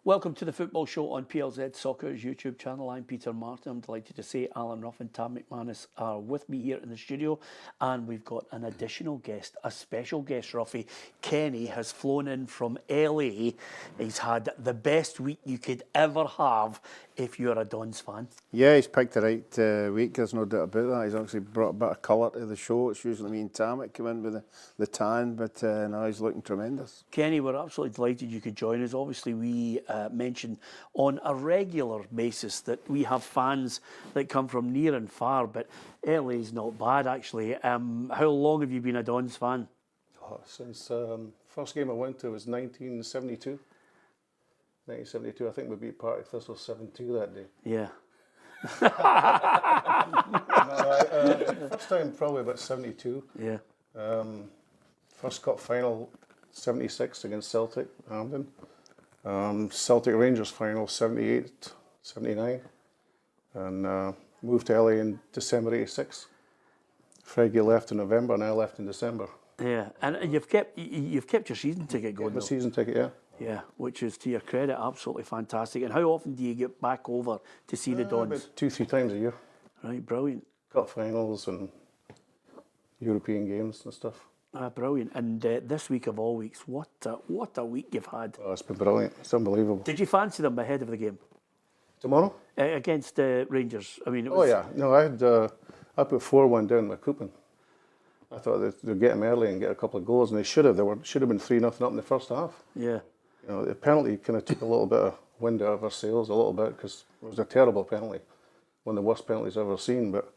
Welcome to the Football Show on PLZ Soccer's YouTube channel. I'm Peter Martin. I'm delighted to say Alan Ruff and Tam McManus are with me here in the studio, and we've got an additional guest, a special guest, Ruffy. Kenny has flown in from LA. He's had the best week you could ever have if you're a Dons fan. Yeah, he's picked the right week, there's no doubt about that. He's actually brought a bit of colour to the show. It's usually me and Tam that come in with the tan, but now he's looking tremendous. Kenny, we're absolutely delighted you could join us. Obviously, we mention on a regular basis that we have fans that come from near and far, but LA's not bad, actually. How long have you been a Dons fan? Oh, since first game I went to was 1972. 1972, I think we beat Partick Thistle 7-2 that day. Yeah. First time probably about 72. Yeah. First cup final 76 against Celtic, Aberdeen. Celtic Rangers final 78, 79. And moved to LA in December 86. Fergie left in November and I left in December. Yeah, and you've kept your season ticket going. The season ticket, yeah. Yeah, which is, to your credit, absolutely fantastic. And how often do you get back over to see the Dons? About 2-3 times a year. Right, brilliant. Cup finals and European games and stuff. Brilliant. And this week of all weeks, what a week you've had. Oh, it's been brilliant. It's unbelievable. Did you fancy them ahead of the game? Tomorrow? Against Rangers. I mean, it was... Oh yeah. No, I put 4-1 down with coupon. I thought they'd get them early and get a couple of goals, and they should have. Should have been 3-0 up in the first half. Yeah. You know, the penalty kind of took a little bit of wind out of our sails, a little bit, because it was a terrible penalty, one of the worst penalties I've ever seen. But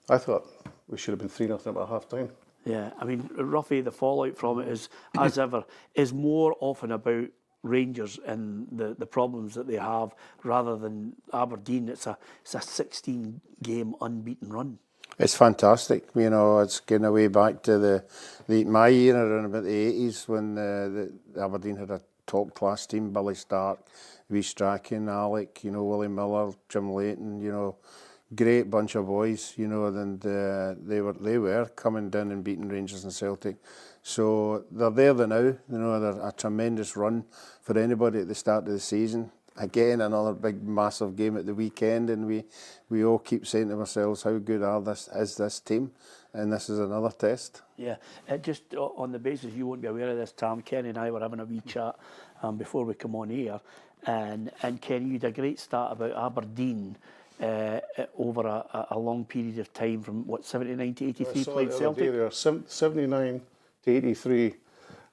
I thought we should have been 3-0 up at half time. Yeah, I mean, roughly the fallout from it is, as ever, is more often about Rangers and the problems that they have rather than Aberdeen. It's a 16-game unbeaten run. It's fantastic, you know. It's going away back to my era around about the 80s when the Aberdeen had a top-class team. Billy Stark, Wee Strachan, Alec, you know, Willie Miller, Jim Layton, you know, great bunch of boys, you know, and they were coming down and beating Rangers and Celtic. So they're there now, you know, they're a tremendous run for anybody at the start of the season. Again, another big, massive game at the weekend, and we all keep saying to ourselves, how good is this team? And this is another test. Yeah, just on the basis you won't be aware of this, Tam, Kenny and I were having a wee chat before we come on air, and Kenny, you had a great start about Aberdeen over a long period of time from, what, 79 to 83 played Celtic? There, 79 to 83,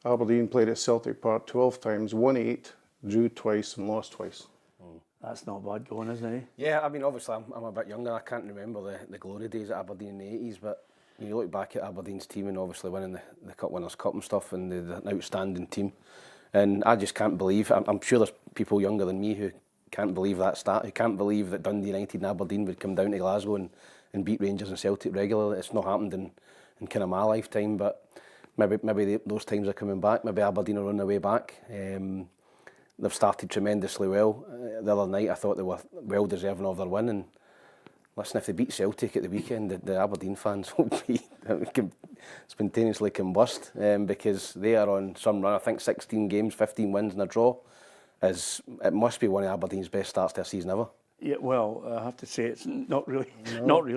Aberdeen played at Celtic Park 12 times, won 8, drew twice and lost twice. That's not bad going, isn't it? Yeah, I mean, obviously I'm a bit younger. I can't remember the glory days at Aberdeen in the 80s, but you look back at Aberdeen's team and obviously winning the Cup Winners' Cup and stuff, and they're an outstanding team. And I just can't believe, I'm sure there's people younger than me who can't believe that stat, who can't believe that Dundee United and Aberdeen would come down to Glasgow and beat Rangers and Celtic regularly. It's not happened in kind of my lifetime, but maybe those times are coming back. Maybe Aberdeen are on their way back. They've started tremendously well. The other night I thought they were well deserving of their win, and listen, if they beat Celtic at the weekend, the Aberdeen fans will be spontaneously combust because they are on some run. I think 16 games, 15 wins and a draw. It must be one of Aberdeen's best starts to a season ever. Yeah, well, I have to say it's not really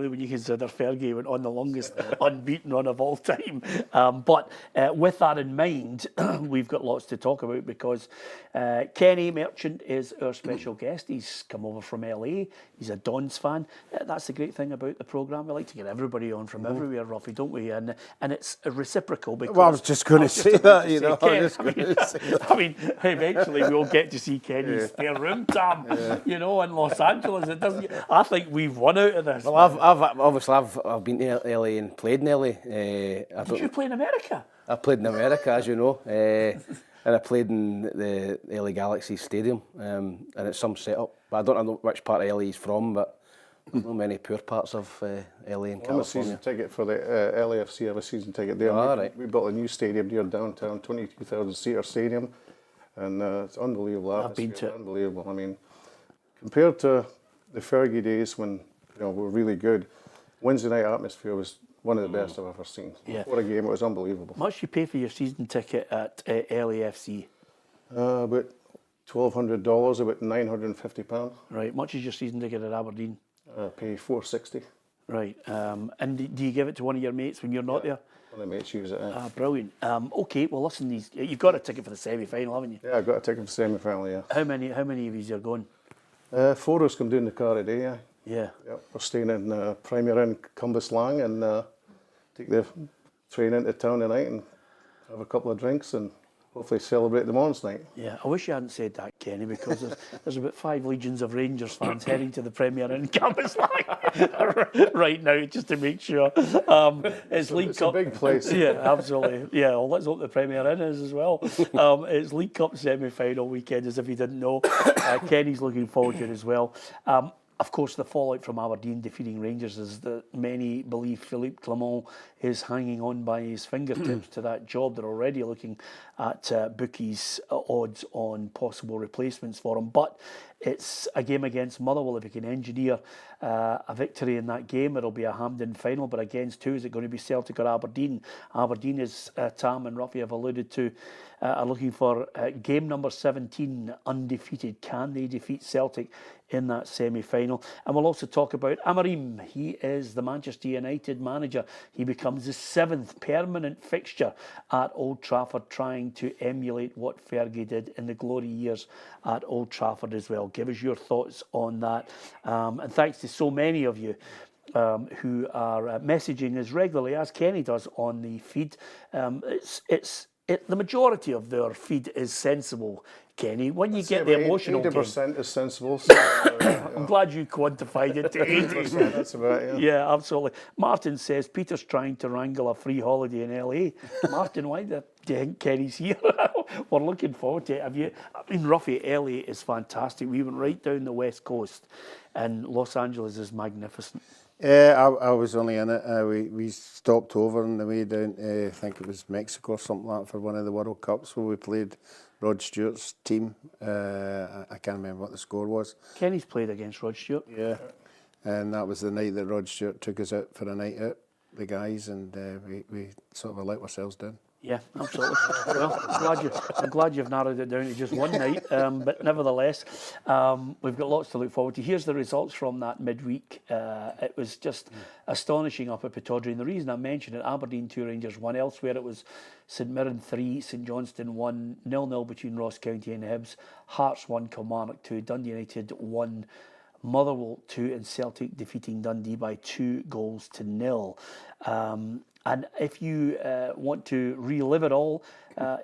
when you consider Fergie went on the longest unbeaten run of all time. But with that in mind, we've got lots to talk about because Kenny Merchant is our special guest. He's come over from LA. He's a Dons fan. That's the great thing about the programme. We like to get everybody on from everywhere, Ruffy, don't we? And it's reciprocal. Because well, I was just going to say that, you know. I mean, eventually we'll get to see Kenny's spare room, Tam, you know, in Los Angeles. It doesn't. I think we've won out of this. Well, I've been to LA and played in LA. Did you play in America? I played in America, as you know, and I played in the LA Galaxy Stadium, and it's some setup. But I don't know which part of LA he's from, but there's not many poor parts of LA and California. I'm a season ticket for the LAFC. I have a season ticket there. Right. We built a new stadium near downtown, 22,000-seater stadium, and it's unbelievable. I've been to it. Unbelievable. I mean, compared to the Fergie days when we were really good, Wednesday night atmosphere was one of the best I've ever seen. Yeah. Before a game, it was unbelievable. How much you pay for your season ticket at LAFC? About $1,200, about £950. Right. Much is your season ticket at Aberdeen? Pay $460. Right. And do you give it to one of your mates when you're not there? One of the mates use it. Brilliant. Okay. Well, listen, you've got a ticket for the semi-final, haven't you? Yeah, I got a ticket for semi-final. Yeah. How many of you are going? 4 of us come down the car today. Yeah. Yeah. Yep. We're staying in Premiership in Cumberslang and take the train into town tonight and have a couple of drinks and hopefully celebrate the Mons night. Yeah, I wish you hadn't said that, Kenny, because there's about 5 legions of Rangers fans heading to the Premier in Cumberslang right now, just to make sure. It's League Cup. It's a big place. Yeah, absolutely. Yeah, well, let's hope the Premier Inn is as well. It's League Cup semi-final weekend, as if you didn't know. Kenny's looking forward to it as well. Of course, the fallout from Aberdeen defeating Rangers is that many believe Philippe Clement is hanging on by his fingertips to that job. They're already looking at bookies' odds on possible replacements for him. But it's a game against Motherwell. If he can engineer a victory in that game, it'll be a Hampden final. But against who? Is it going to be Celtic or Aberdeen? Aberdeen, as Tam and Ruffy have alluded to, are looking for game number 17, undefeated. Can they defeat Celtic in that semi-final? And we'll also talk about Amorim. He is the Manchester United manager. He becomes the 7th permanent fixture at Old Trafford, trying to emulate what Fergie did in the glory years at Old Trafford as well. Give us your thoughts on that. And thanks to so many of you who are messaging as regularly as Kenny does on the feed. The majority of their feed is sensible, Kenny. When you get the emotional 80% is sensible. So, I'm glad you quantified it to 80%. That's about it. Yeah, absolutely. Martin says Peter's trying to wrangle a free holiday in LA. Martin, why do you think Kenny's here? We're looking forward to it. Ruffy, LA is fantastic. We went right down the west coast, and Los Angeles is magnificent. I was only in it. We stopped over on the way down to, I think it was Mexico or something like that, for one of the World Cups where we played Rod Stewart's team. I can't remember what the score was. Kenny's played against Rod Stewart. Yeah. And that was the night that Rod Stewart took us out for a night out, the guys, and we sort of let ourselves down. Yeah, absolutely. Well, I'm glad you've narrowed it down to just one night, but nevertheless, we've got lots to look forward to. Here's the results from that midweek. It was just astonishing up at Pittodrie, and the reason I mention it, Aberdeen 2, Rangers 1. Elsewhere it was St Mirren 3, St Johnstone 1, 0-0 between Ross County and Hibs, Hearts 1, Kilmarnock 2, Dundee United 1, Motherwell 2, and Celtic defeating Dundee by 2-0. And if you want to relive it all,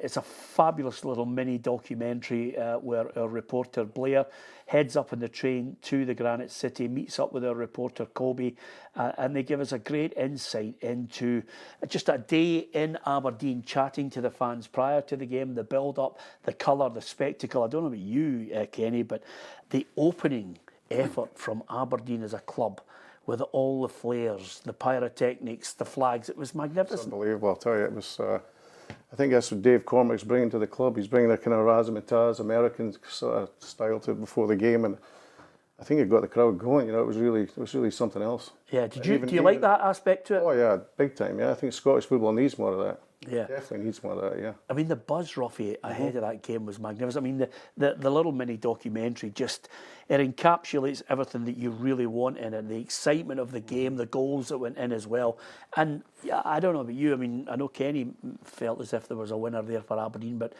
it's a fabulous little mini documentary where our reporter Blair heads up on the train to the Granite City, meets up with our reporter Colby, and they give us a great insight into just a day in Aberdeen, chatting to the fans prior to the game, the build-up, the colour, the spectacle. I don't know about you, Kenny, but the opening effort from Aberdeen as a club, with all the flares, the pyrotechnics, the flags. It was magnificent. It's unbelievable, I'll tell you. It was, I think that's what Dave Cormack's bringing to the club. He's bringing a kind of razzmatazz, American sort of style to it before the game, and I think it got the crowd going. It was really something else. Yeah, do you like that aspect to it? Oh yeah, big time. Yeah, I think Scottish football needs more of that. Yeah, definitely needs more of that. Yeah. I mean, the buzz, Ruffy, ahead of that game was magnificent. I mean, the little mini documentary it encapsulates everything that you really want in it. The excitement of the game, the goals that went in as well. And yeah, I don't know about you. I mean, I know Kenny felt as if there was a winner there for Aberdeen, but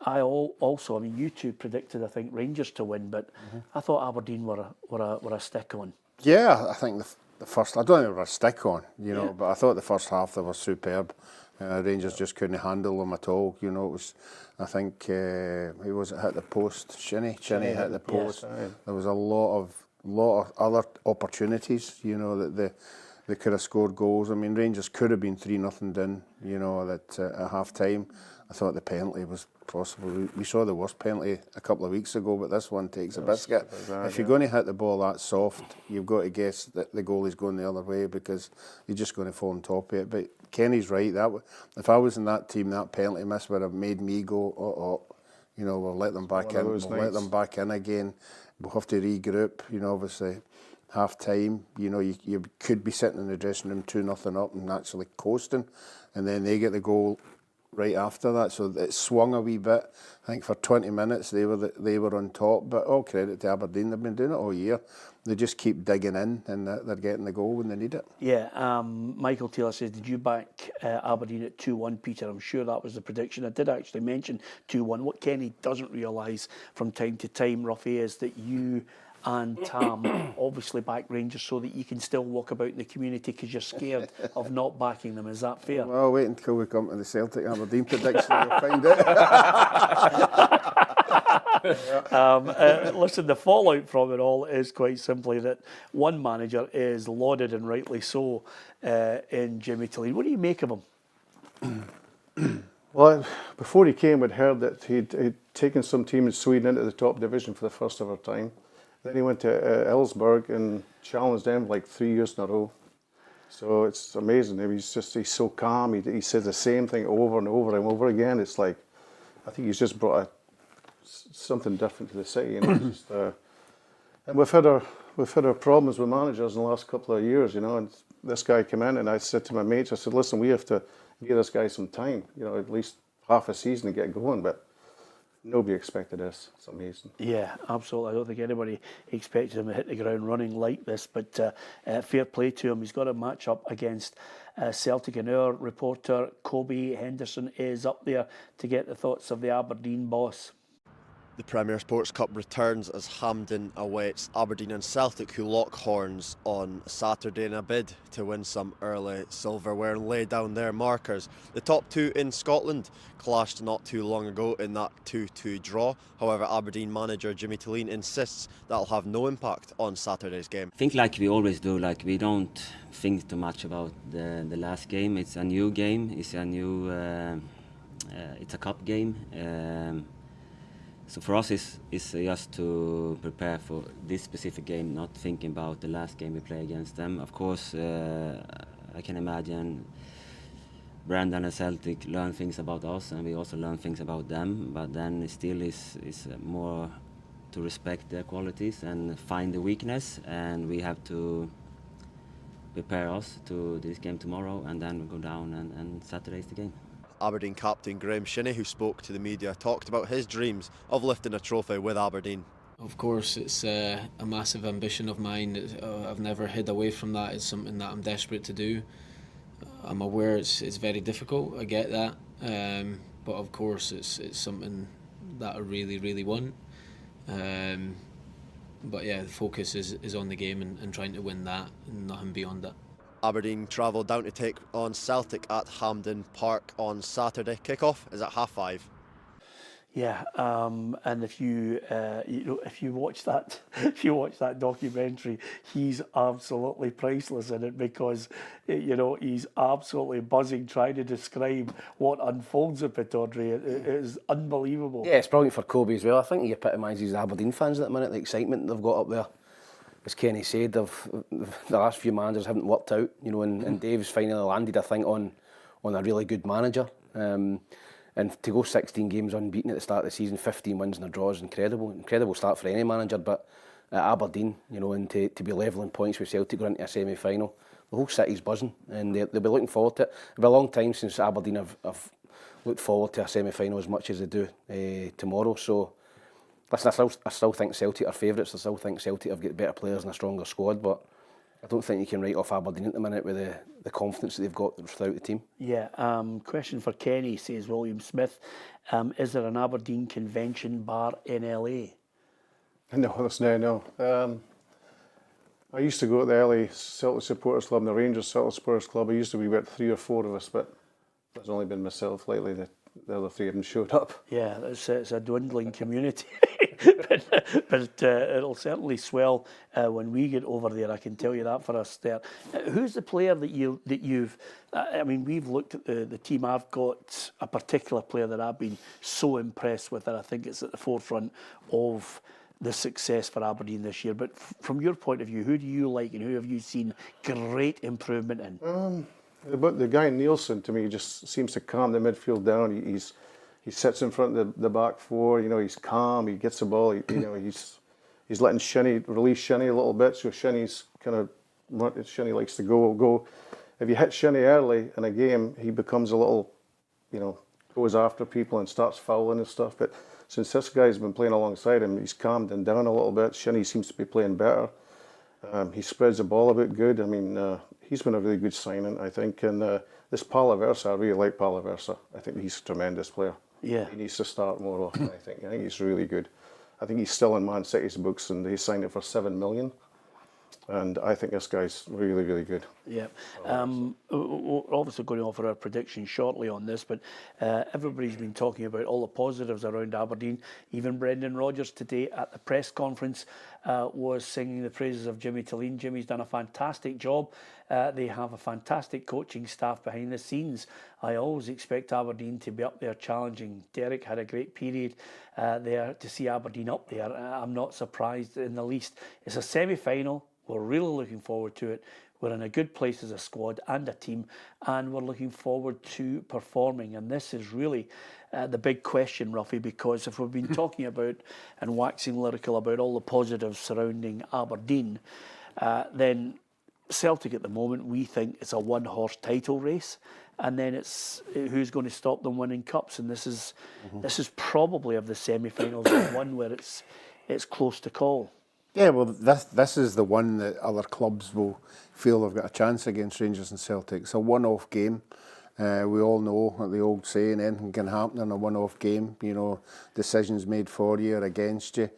I also, I mean, you two predicted, I think, Rangers to win, but I thought Aberdeen were a stick on. Yeah, I think the first, I don't think they were a stick on, but I thought the first half they were superb. Rangers just couldn't handle them at all. It was, I think, who was it hit the post? Shinnie hit the post. Yes. There was a lot of other opportunities, that they could have scored goals. I mean, Rangers could have been 3-0 down, that at half time. I thought the penalty was possible. We saw the worst penalty a couple of weeks ago, but this one takes a biscuit. If you're going to hit the ball that soft, you've got to guess that the goalie's going the other way, because you're just going to fall on top of it. But Kenny's right. If I was in that team, that penalty miss would have made me go, we'll let them back in. We'll let them back in again. We'll have to regroup. Obviously, half time. You could be sitting in the dressing room 2-0 up and actually coasting, and then they get the goal. right after that, so it swung a wee bit. I think for 20 minutes they were on top, but all credit to Aberdeen. They've been doing it all year. They just keep digging in, and they're getting the goal when they need it. Yeah, Michael Taylor says, did you back Aberdeen at 2-1, Peter? I'm sure that was the prediction. I did actually mention 2-1. What Kenny doesn't realise from time to time, Ruffy, is that you and Tam obviously back Rangers so that you can still walk about in the community because you're scared of not backing them. Is that fair? Well, wait until we come to the Celtic Aberdeen prediction, you'll find out. Listen, the fallout from it all is quite simply that one manager is lauded, and rightly so, in Jimmy Thelin. What do you make of him? Well, before he came, I'd heard that he'd taken some team in Sweden into the top division for the first ever time. Then he went to Ellsberg and challenged them like 3 years in a row. So it's amazing. He's so calm. He says the same thing over and over and over again. It's like, I think he's just brought something different to the city. You know, just, and we've had our problems with managers in the last couple of years. You know, and this guy came in, and I said to my mates, I said, listen, we have to give this guy some time. You know, at least half a season to get going. But nobody expected this. It's amazing. Yeah, absolutely. I don't think anybody expected him to hit the ground running like this, but fair play to him. He's got a match up against Celtic, and our reporter, Kobe Henderson, is up there to get the thoughts of the Aberdeen boss. The Premier Sports Cup returns as Hampden awaits Aberdeen and Celtic, who lock horns on Saturday in a bid to win some early silverware and lay down their markers. The top two in Scotland clashed not too long ago in that 2-2 draw. However, Aberdeen manager Jimmy Thelin insists that'll have no impact on Saturday's game. I think like we always do, like we don't think too much about the last game. It's a new game, it's a cup game. So for us, it's just to prepare for this specific game, not thinking about the last game we play against them. Of course, I can imagine Brandon and Celtic learn things about us, and we also learn things about them. But then it still is more to respect their qualities and find the weakness, and we have to prepare us to this game tomorrow, and then we go down, and Saturday's the game. Aberdeen captain Graham Shinney, who spoke to the media, talked about his dreams of lifting a trophy with Aberdeen. Of course, it's a massive ambition of mine. I've never hid away from that. It's something that I'm desperate to do. I'm aware it's very difficult, I get that. But of course, it's something that I really, really want. But yeah, the focus is on the game and trying to win that, and nothing beyond that. Aberdeen travel down to take on Celtic at Hampden Park on Saturday. Kick-off is at 5:30. Yeah, and if you watch that documentary, he's absolutely priceless in it, because he's absolutely buzzing trying to describe what unfolds at Pittodrie. It is unbelievable. Yeah, it's brilliant for Kobe as well. I think he epitomises the Aberdeen fans at the minute, the excitement they've got up there. As Kenny said, the last few managers haven't worked out, and Dave's finally landed, I think, on a really good manager. And to go 16 games unbeaten at the start of the season, 15 wins and a draw is incredible start for any manager. But at Aberdeen, and to be levelling points with Celtic going into a semi-final, the whole city's buzzing, and they'll be looking forward to it. It'll be a long time since Aberdeen have looked forward to a semi-final as much as they do tomorrow. So. Listen, I still think Celtic are favourites. I still think Celtic have got better players and a stronger squad, but I don't think you can write off Aberdeen at the minute with the confidence that they've got throughout the team. Yeah, question for Kenny, says William Smith. Is there an Aberdeen convention bar in LA? No, there's no. I used to go to the LA Celtic Supporters Club and the Rangers Celtic Supporters Club. I used to be about 3 or 4 of us, but there's only been myself lately. The other 3 haven't showed up. Yeah, it's a dwindling community, but it'll certainly swell when we get over there. I can tell you that for us there. Who's the player that you've? I mean, we've looked at the team. I've got a particular player that I've been so impressed with, and I think it's at the forefront of the success for Aberdeen this year. But from your point of view, who do you like, and who have you seen great improvement in? But the guy Nielsen, to me, just seems to calm the midfield down. He sits in front of the back four. He's calm. He gets the ball. He's letting release Shinnie a little bit. So Shinnie's Shinnie likes to go. If you hit Shinnie early in a game, he becomes a little, goes after people and starts fouling and stuff. But since this guy's been playing alongside him, he's calmed him down a little bit. Shinnie seems to be playing better. He spreads the ball a bit good. I mean, he's been a really good signing, I think. And this Palaversa, I really like Palaversa. I think he's a tremendous player. Yeah. He needs to start more often, I think. I think he's really good. I think he's still in Man City's books, and they signed him for $7 million. And I think this guy's really, really good. Yeah. We're obviously going to offer our prediction shortly on this, but everybody's been talking about all the positives around Aberdeen. Even Brendan Rodgers today at the press conference was singing the praises of Jimmy Thelin. Jimmy's done a fantastic job. They have a fantastic coaching staff behind the scenes. I always expect Aberdeen to be up there challenging. Derek had a great period there to see Aberdeen up there. I'm not surprised in the least. It's a semi-final. We're really looking forward to it. We're in a good place as a squad and a team, and we're looking forward to performing. And this is really the big question, Ruffy, because if we've been talking about and waxing lyrical about all the positives surrounding Aberdeen, then Celtic at the moment, we think it's a one-horse title race, and then it's who's going to stop them winning cups. And this is probably of the semi-finals one where it's close to call. Yeah, well, this is the one that other clubs will feel they've got a chance against Rangers and Celtic. It's a one-off game. We all know what the old saying, anything can happen in a one-off game. You know, decisions made for you or against you.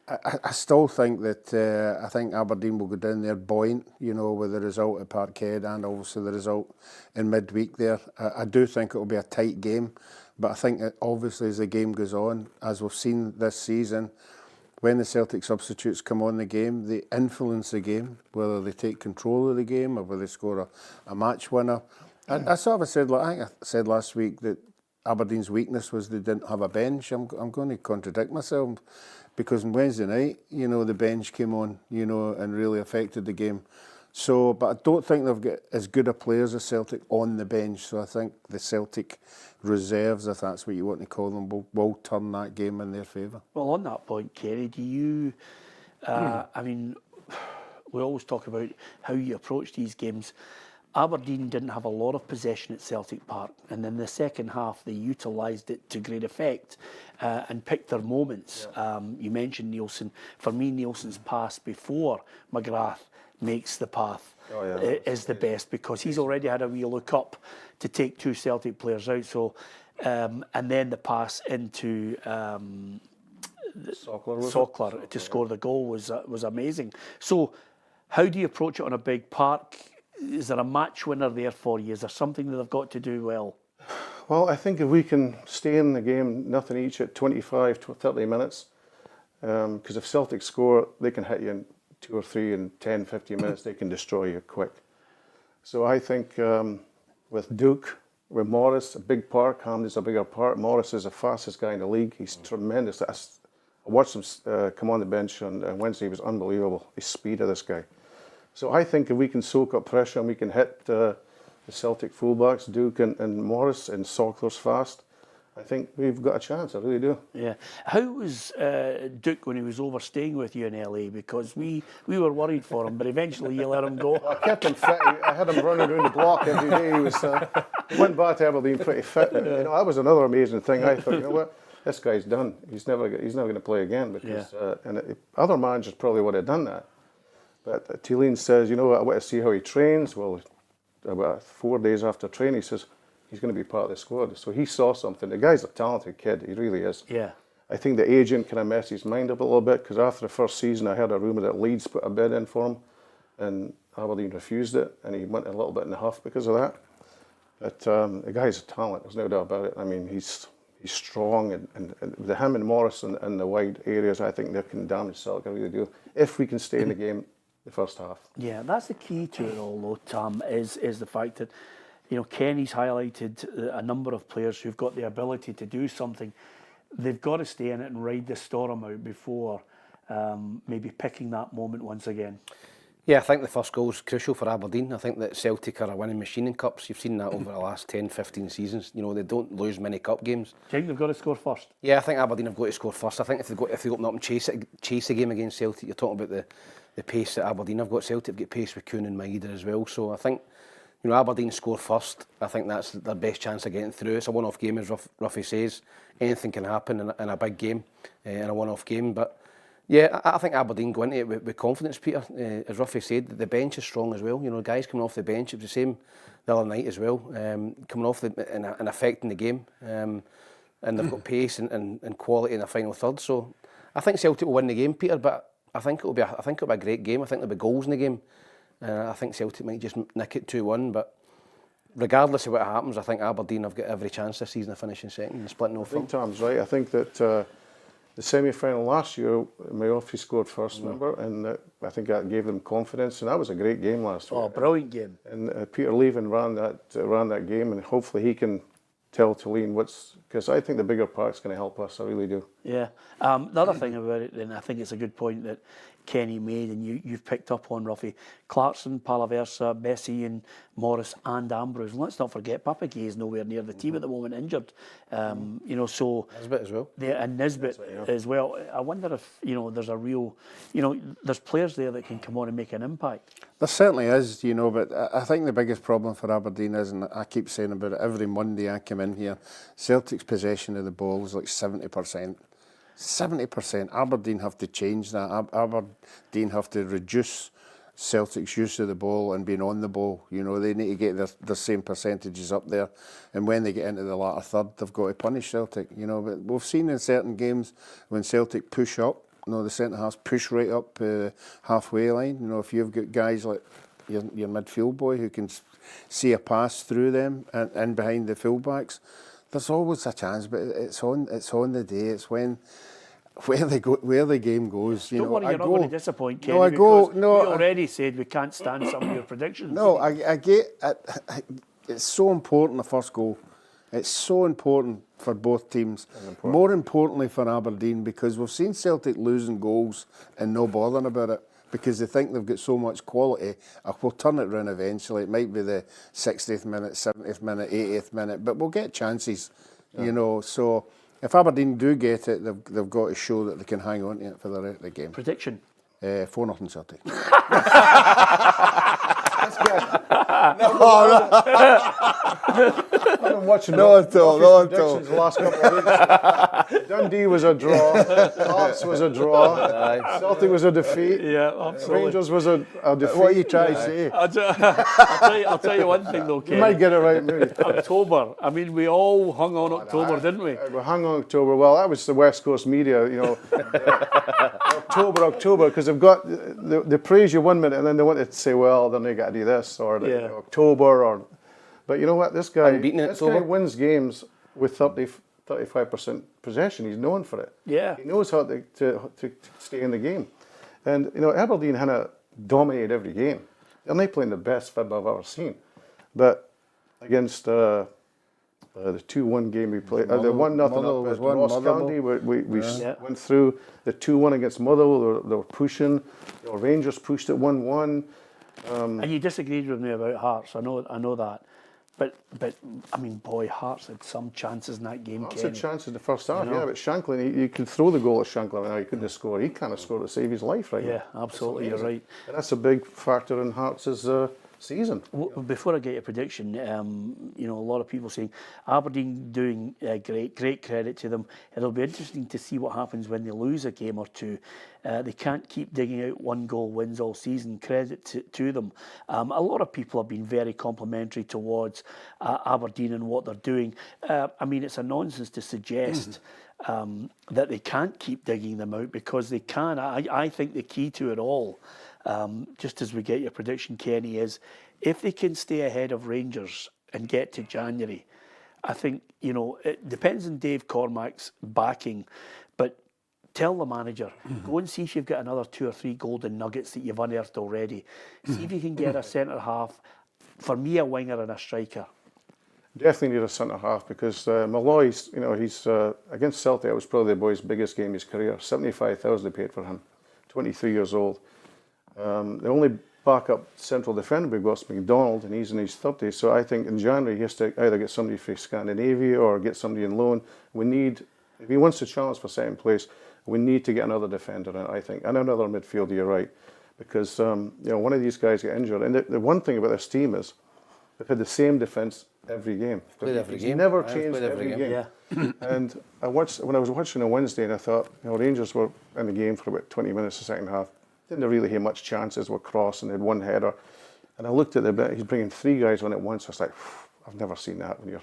I still think that I think Aberdeen will go down there buoyant, you know, with the result at Parkhead and obviously the result in midweek there. I do think it will be a tight game, but I think that obviously as the game goes on, as we've seen this season, when the Celtic substitutes come on the game, they influence the game, whether they take control of the game or whether they score a match winner. I sort of said, I think I said last week that Aberdeen's weakness was they didn't have a bench. I'm going to contradict myself because on Wednesday night, you know, the bench came on, you know, and really affected the game. So, but I don't think they've got as good a players as Celtic on the bench. So I think the Celtic reserves, if that's what you want to call them, will turn that game in their favour. Well, on that point, Kerry, do you, I mean, we always talk about how you approach these games. Aberdeen didn't have a lot of possession at Celtic Park, and in the second half they utilised it to great effect and picked their moments. Yeah. You mentioned Nielsen. For me, Nielsen's pass before McGrath makes the path is the best, because he's already had a wee look up to take two Celtic players out. So, and then the pass into Sockler to score the goal was amazing. So, how do you approach it on a big park? Is there a match winner there for you? Is there something that they've got to do well? Well, I think if we can stay in the game, nothing each at 25 to 30 minutes, because if Celtic score, they can hit you in 2 or 3 in 10, 15 minutes, they can destroy you quick. So I think with Duke, with Morris, a big park, Hampden's a bigger park. Morris is the fastest guy in the league. He's tremendous. I watched him come on the bench on Wednesday. He was unbelievable, the speed of this guy. So I think if we can soak up pressure and we can hit the Celtic fullbacks, Duke and Morris, and Sockler's fast, I think we've got a chance. I really do. Yeah. How was Duke when he was overstaying with you in LA? Because we were worried for him, but eventually you let him go. I kept him fit. I had him running around the block every day. He was went back to Aberdeen pretty fit. You know, that was another amazing thing. I thought, you know what, this guy's done. He's never going to play again, because other managers probably would have done that. But Thelin says, you know what, I want to see how he trains. Well, about 4 days after training, he says he's going to be part of the squad. So he saw something. The guy's a talented kid. He really is. Yeah. I think the agent kind of messed his mind up a little bit, because after the first season, I heard a rumour that Leeds put a bid in for him, and Aberdeen refused it, and he went a little bit in the huff because of that. But the guy's a talent. There's no doubt about it. I mean, he's strong, and with him and Morris in the wide areas, I think they can damage Celtic. I really do. If we can stay in the game the first half. Yeah, that's the key to it all, though, Tom, is the fact that, you know, Kenny's highlighted a number of players who've got the ability to do something. They've got to stay in it and ride the storm out before maybe picking that moment once again. Yeah, I think the first goal is crucial for Aberdeen. I think that Celtic are a winning machine in cups. You've seen that over the last 10, 15 seasons. You know, they don't lose many cup games. Do you think they've got to score first? Yeah, I think Aberdeen have got to score first. I think if they open up and chase the game against Celtic, you're talking about the pace that Aberdeen have got. Celtic have got pace with Kuhn and Maeda as well. So I think, you you know, Aberdeen score first. I think that's their best chance of getting through. It's a one-off game, as Ruffy says. Anything can happen in a big game, in a one-off game. But yeah, I think Aberdeen go into it with confidence, Peter. As Ruffy said, the bench is strong as well. You know, guys coming off the bench, it was the same the other night as well, coming off and affecting the game. And they've got pace and quality in the final third. So I think Celtic will win the game, Peter. But I think it'll be a great game. I think there'll be goals in the game. I think Celtic might just nick it 2-1. But regardless of what happens, I think Aberdeen have got every chance this season of finishing second and splitting off. I think Tom's right. I think that the semi-final last year, Murphy scored first, remember, and I think that gave them confidence, and that was a great game last week. Oh, brilliant game. And Peter Levin ran that game, and hopefully he can tell Thelin because I think the bigger part's going to help us. I really do. Yeah. The other thing about it, and I think it's a good point that Kenny made, and you've picked up on, Ruffy, Clarkson, Palaversa, Bessie and Morris and Ambrose. And let's not forget, Papagay is nowhere near the team at the moment, injured. You know, so... Nisbet as well. And Nisbet as well. I wonder if, you know, there's a real... You know, there's players there that can come on and make an impact. There certainly is, you know, but I think the biggest problem for Aberdeen is, and I keep saying about it every Monday I come in here, Celtic's possession of the ball is like 70%. 70%. Aberdeen have to change that. Aberdeen have to reduce Celtic's use of the ball and being on the ball. You know, they need to get their same percentages up there. And when they get into the latter third, they've got to punish Celtic. You know, but we've seen in certain games when Celtic push up, you know, the centre halves push right up halfway line. You know, if you've got guys like your midfield boy who can see a pass through them and behind the fullbacks, there's always a chance. But it's on the day. It's where the game goes. You Don't know, worry, you're not going to disappoint, Kenny. No, we already said we can't stand some of your predictions. No, I get it. It's so important, the first goal. It's so important for both teams. More importantly for Aberdeen, because we've seen Celtic losing goals and no bothering about it because they think they've got so much quality. We'll turn it round eventually. It might be the 60th minute, 70th minute, 80th minute, but we'll get chances, you know. So if Aberdeen do get it, they've got to show that they can hang on to it for the rest of the game. Prediction? 4-0 Celtic. That's good. I've been watching predictions the last couple of weeks. Dundee was a draw. Hearts was a draw. Celtic was a defeat. Yeah, absolutely. Rangers was a defeat. What are you trying to say? I'll tell you one thing though, Kenny. You might get it right, maybe. October. I mean, we all hung on October, didn't we? We hung on October. Well, that was the West Coast media, you know. October, because they've got they praise you 1 minute and then they want to say, well, then they got to do this or October or. But you know what? This guy wins games with 35% possession. He's known for it. Yeah. He knows how to stay in the game. And you know, Aberdeen had dominated every game. They're not playing the best football I've ever seen. But against the 2-1 game we played, the 1-0 up at Ross County, we went through the 2-1 against Motherwell. They were pushing. You know, Rangers pushed at 1-1. And you disagreed with me about Hearts. I know that. But I mean, boy, Hearts had some chances in that game. Lots of chances in the first half, yeah. But Shanklin, you could throw the goal at Shanklin. Now he couldn't have scored. He can't have scored to save his life, right? Yeah, absolutely. You're right. And that's a big factor in Hearts' season. Before I get your prediction, you know, a lot of people saying Aberdeen doing great credit to them. It'll be interesting to see what happens when they lose a game or two. They can't keep digging out 1-goal wins all season. Credit to them. A lot of people have been very complimentary towards Aberdeen and what they're doing. I mean, it's a nonsense to suggest that they can't keep digging them out, because they can. I think the key to it all, just as we get your prediction, Kenny, is if they can stay ahead of Rangers and get to January, I think, you know, it depends on Dave Cormack's backing, but tell the manager, go and see if you've got another 2 or 3 golden nuggets that you've unearthed already. See if you can get a centre half, for me, a winger and a striker. Definitely need a centre half, because Malloy's, you know, he's against Celtic. It was probably the boy's biggest game of his career. 75,000 they paid for him. 23 years old. The only backup central defender we got is McDonald, and he's in his 30s. So I think in January he has to either get somebody from Scandinavia or get somebody in loan. We need, if he wants to challenge for second place, we need to get another defender in, I think, and another midfielder. You're right, because you know, one of these guys get injured. And the one thing about this team is, They've had the same defence every game. Played every game. Never Aye, changed played every every game. Yeah. And when I was watching on Wednesday, and I thought, Rangers were in the game for about 20 minutes the second half. Didn't really have much chances, were crossing, they had one header. And I looked at the bit, he's bringing 3 guys on at once. I was like, I've never seen that when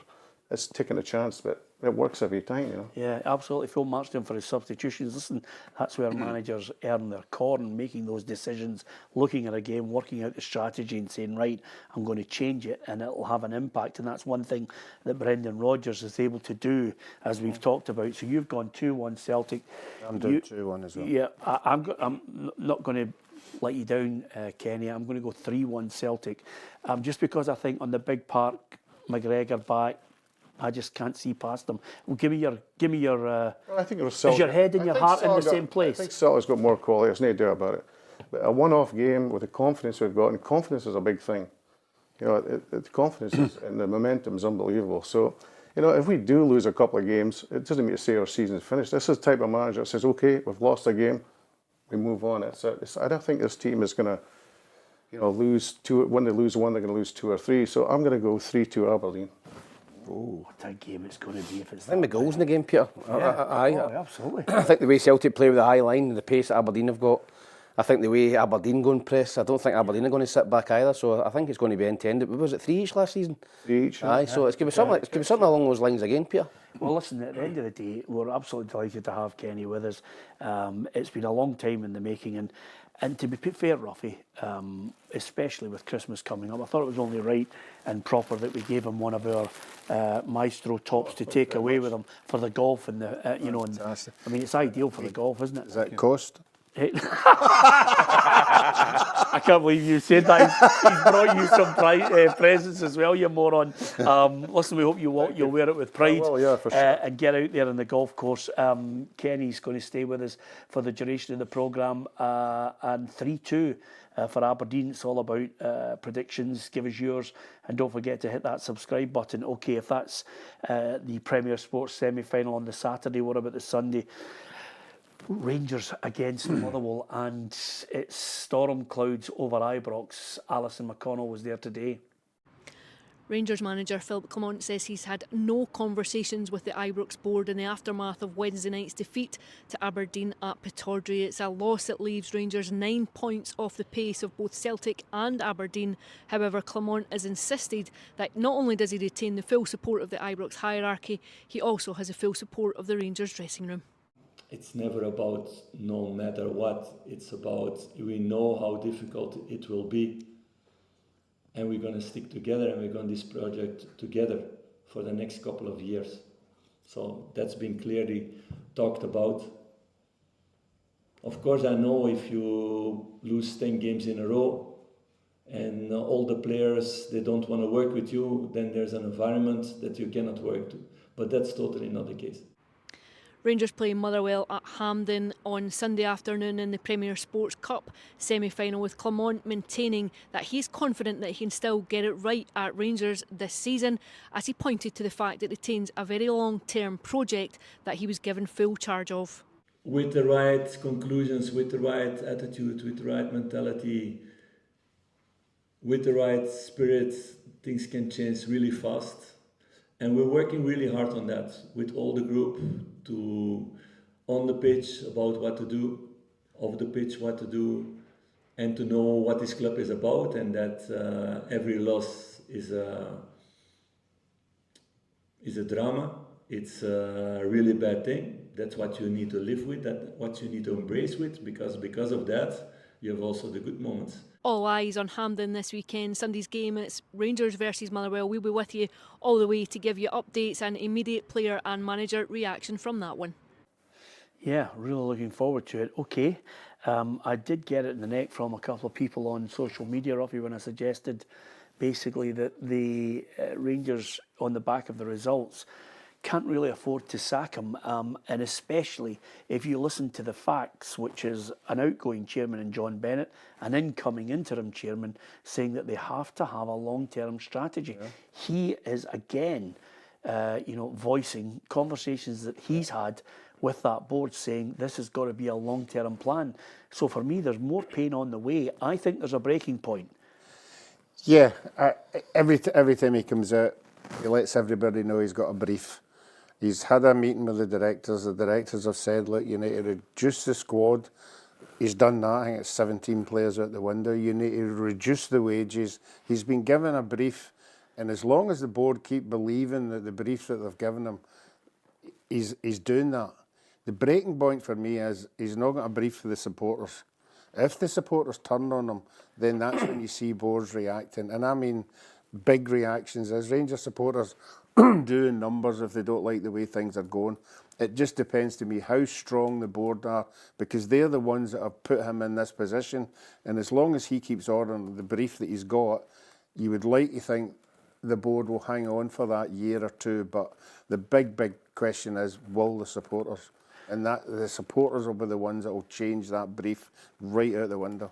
it's taking a chance, but it works every time, Yeah, absolutely. Phil Marsden for his substitutions. Listen, that's where managers earn their corn, making those decisions, looking at a game, working out the strategy and saying, right, I'm going to change it and it'll have an impact. And that's one thing that Brendan Rodgers is able to do, as we've talked about. So you've gone 2-1 Celtic. I'm doing 2-1 as well. Yeah, I'm not going to let you down, Kenny. I'm going to go 3-1 Celtic. Just because I think on the big park, McGregor back, I just can't see past them. Well, give me your. Well, I think it was Celtic. Is your head and your heart in the same place? I think Celtic's got more quality. There's no doubt about it. But a one-off game with the confidence we've got, and confidence is a big thing. The confidence and the momentum is unbelievable. So, if we do lose a couple of games, it doesn't mean to say our season's finished. This is the type of manager that says, okay, we've lost a game, we move on. I don't think this team is going to, lose 2. When they lose 1, they're going to lose 2 or 3. So I'm going to go 3-2 Aberdeen. Oh, what a game it's going to be if it's I think the goals in the game, Peter. Yeah. Absolutely. I think the way Celtic play with the high line and the pace that Aberdeen have got, I think the way Aberdeen go and press, I don't think Aberdeen are going to sit back either. So I think it's going to be end-to-end. Was it 3 each last season? 3 each. Aye, so it's going to be something along those lines again, Peter. Well, listen, at the end of the day, we're absolutely delighted to have Kenny with us. It's been a long time in the making, and to be fair, Ruffy, especially with Christmas coming up, I thought it was only right and proper that we gave him one of our Maestro tops to take away with him for the golf and the, Fantastic. I mean, it's ideal for the golf, isn't it? Does that cost? I can't believe you said that. He's brought you some presents as well, you moron. Listen, we hope you'll wear it with pride. Well, yeah, for sure. And get out there on the golf course. Kenny's going to stay with us for the duration of the programme. And 3-2 for Aberdeen. It's all about predictions. Give us yours. And don't forget to hit that subscribe button. Okay, if that's the Premier Sports semi-final on the Saturday, what about the Sunday? Rangers against Motherwell, and it's storm clouds over Ibrox. Alison McConnell was there today. Rangers manager Philippe Clement says he's had no conversations with the Ibrox board in the aftermath of Wednesday night's defeat to Aberdeen at Pittodrie. It's a loss that leaves Rangers 9 points off the pace of both Celtic and Aberdeen. However, Clement has insisted that not only does he retain the full support of the Ibrox hierarchy, he also has the full support of the Rangers dressing room. It's never about no matter what. It's about we know how difficult it will be, and we're going to stick together and we're going to this project together for the next couple of years. So that's been clearly talked about. Of course, I know if you lose 10 games in a row and all the players, they don't want to work with you, then there's an environment that you cannot work to. But that's totally not the case. Rangers play Motherwell at Hampden on Sunday afternoon in the Premier Sports Cup semi-final, with Clement maintaining that he's confident that he can still get it right at Rangers this season, as he pointed to the fact that it retains a very long-term project that he was given full charge of. With the right conclusions, with the right attitude, with the right mentality, with the right spirit, things can change really fast. And we're working really hard on that with all the group, to on the pitch about what to do, off the pitch what to do, and to know what this club is about, and that every loss is a drama. It's a really bad thing. That's what you need to live with, that's what you need to embrace with, because of that you have also the good moments. All eyes on Hampden this weekend. Sunday's game, it's Rangers versus Motherwell. We'll be with you all the way to give you updates and immediate player and manager reaction from that one. Yeah, really looking forward to it. Okay, I did get it in the neck from a couple of people on social media, Ruffy, when I suggested basically that the Rangers, on the back of the results, can't really afford to sack him, and especially if you listen to the facts, which is an outgoing chairman in John Bennett, an incoming interim chairman, saying that they have to have a long-term strategy. Yeah. He is again, voicing conversations that he's had with that board, saying this has got to be a long-term plan. So for me, there's more pain on the way. I think there's a breaking point. Yeah, every time he comes out, he lets everybody know he's got a brief. He's had a meeting with the directors. The directors have said, look, you need to reduce the squad. He's done that. I think it's 17 players out the window. You need to reduce the wages. He's been given a brief, and as long as the board keep believing that the brief that they've given him, he's doing that. The breaking point for me is he's not got a brief for the supporters. If the supporters turn on him, then that's when you see boards reacting. And I mean big reactions. As Rangers supporters doing numbers if they don't like the way things are going. It just depends to me how strong the board are, because they're the ones that have put him in this position. And as long as he keeps ordering the brief that he's got, you would like to think the board will hang on for that year or two. But the big question is, will the supporters? And that the supporters will be the ones that will change that brief right out the window.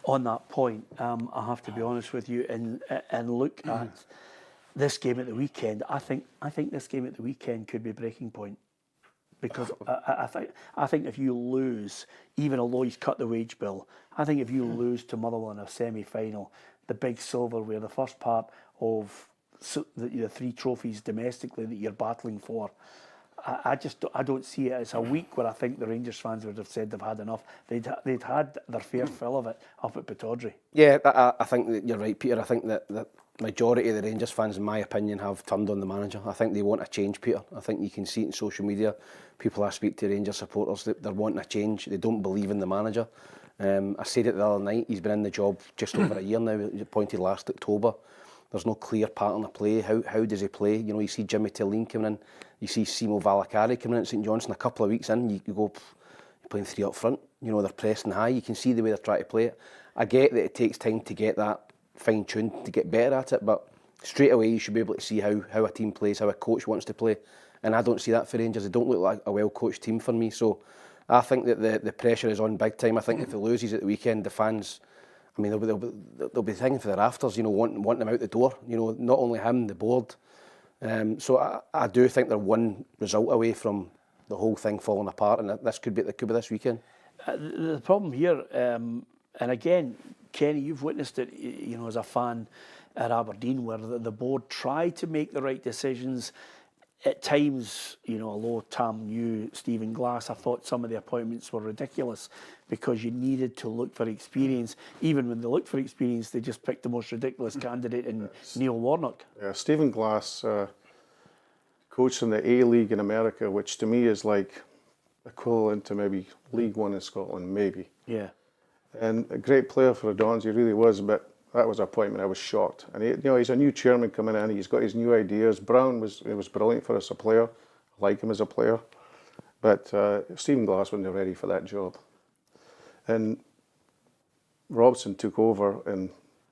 On that point, I have to be honest with you and look at this game at the weekend. I think this game at the weekend could be a breaking point, because I think if you lose, even although he's cut the wage bill, I think if you lose to Motherwell in a semi-final, the big silverware, the first part of the 3 trophies domestically that you're battling for, I don't see it as a week where I think the Rangers fans would have said they've had enough. They'd had their fair fill of it up at Pittodrie. Yeah, I think that you're right, Peter. I think that the majority of the Rangers fans, in my opinion, have turned on the manager. I think they want a change, Peter. I think you can see it in social media. People I speak to, Rangers supporters, they're wanting a change. They don't believe in the manager. I said it the other night, he's been in the job just over a year now. He was appointed last October. There's no clear pattern of play. How does he play? You know, you see Jimmy Thelin coming in, you see Simo Valakari coming in at St Johnstone. A couple of weeks in, you go, you're playing 3 up front. You know, they're pressing high. You can see the way they're trying to play it. I get that it takes time to get that fine-tuned, to get better at it, but straight away you should be able to see how a team plays, how a coach wants to play. And I don't see that for Rangers. They don't look like a well-coached team for me. So I think that the pressure is on big time. I think if he loses at the weekend, the fans, I mean, they'll be thinking for the rafters, you know, wanting him out the door. You know, not only him, the board. So I do think they're one result away from the whole thing falling apart, and this could be this weekend. The problem here, and again, Kenny, you've witnessed it, you know, as a fan at Aberdeen, where the board tried to make the right decisions. At times, you know, although Tam knew Stephen Glass, I thought some of the appointments were ridiculous because you needed to look for experience. Even when they looked for experience, they just picked the most ridiculous candidate in Neil Warnock. Yeah, Stephen Glass coached in the A-League in America, which to me is like equivalent to maybe League One in Scotland, maybe. Yeah. And a great player for the Dons, he really was, but that was an appointment. I was shocked. And he, you know, he's a new chairman coming in. He's got his new ideas. Brown was brilliant for us as a player. I like him as a player, but Stephen Glass wasn't ready for that job. And Robson took over and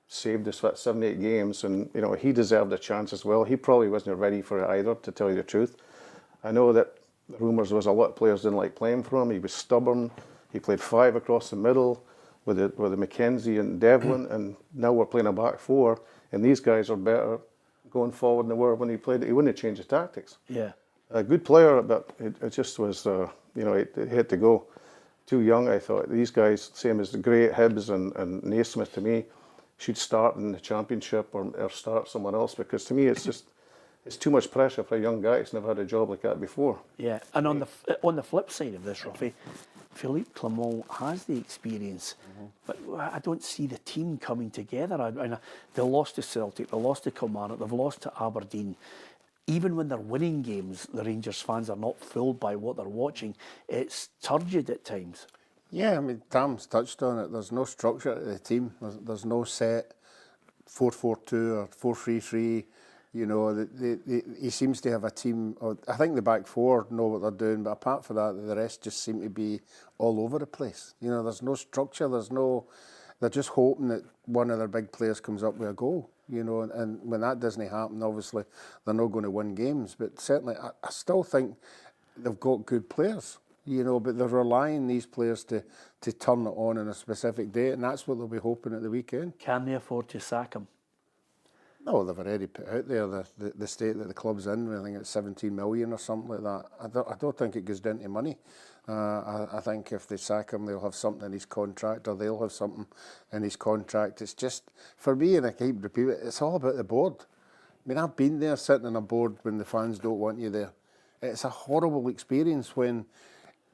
saved us for 78 games, and you know he deserved a chance as well. He probably wasn't ready for it either, to tell you the truth. I know that the rumours was a lot of players didn't like playing for him. He was stubborn. He played 5 across the middle with the McKenzie and Devlin, and now we're playing a back 4, and these guys are better going forward than they were when he played. He wouldn't have changed his tactics. Yeah, a good player, but it just was, you know, it had to go. Too young, I thought. These guys, same as the great Hibs and Naismith, to me, should start in the Championship or start someone else, because to me it's too much pressure for a young guy who's never had a job like that before. yeah. And on the flip side of this, Ruffy, Philippe Clement has the experience, but I don't see the team coming together. They lost to Celtic, they lost to Kilmarnock, they've lost to Aberdeen. Even when they're winning games, the Rangers fans are not fooled by what they're watching. It's turgid at times. Yeah, I mean, Tam's touched on it. There's no structure to the team. There's no set 4-4-2 or 4-3-3. You know, he seems to have a team. I think the back 4 know what they're doing, but apart from that, the rest just seem to be all over the place. You know, there's no structure. They're just hoping that one of their big players comes up with a goal. You know, and when that doesn't happen, obviously they're not going to win games. But certainly, I still think they've got good players. You know, but they're relying on these players to turn it on a specific day, and that's what they'll be hoping at the weekend. Can they afford to sack him? No, they've already put out there the state that the club's in. I think it's 17 million or something like that. I don't think it goes down to money. I think if they sack him, they'll have something in his contract, or they'll have something in his contract. It's just, for me, and I keep repeating it, it's all about the board. I mean, I've been there sitting on a board when the fans don't want you there. It's a horrible experience when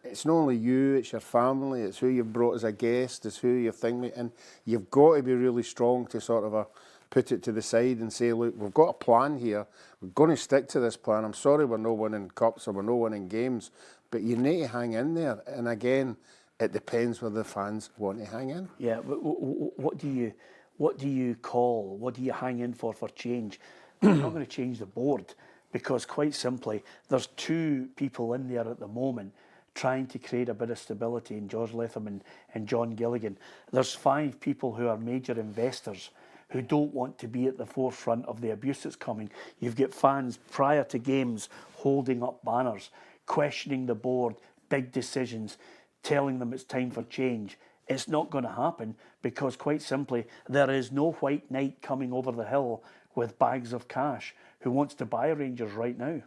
it's not only you, it's your family, it's who you've brought as a guest, it's who you're thinking, and you've got to be really strong to sort of put it to the side and say, look, we've got a plan here, we're going to stick to this plan. I'm sorry we're not winning cups or we're not winning games, but you need to hang in there. And again, it depends whether the fans want to hang in. Yeah, but what do you call, what do you hang in for change? You're not going to change the board, because quite simply, there's two people in there at the moment trying to create a bit of stability in George Latham and John Gilligan. There's 5 people who are major investors who don't want to be at the forefront of the abuse that's coming. You've got fans prior to games holding up banners, questioning the board, big decisions, telling them it's time for change. It's not going to happen, because quite simply, there is no white knight coming over the hill with bags of cash who wants to buy Rangers right now.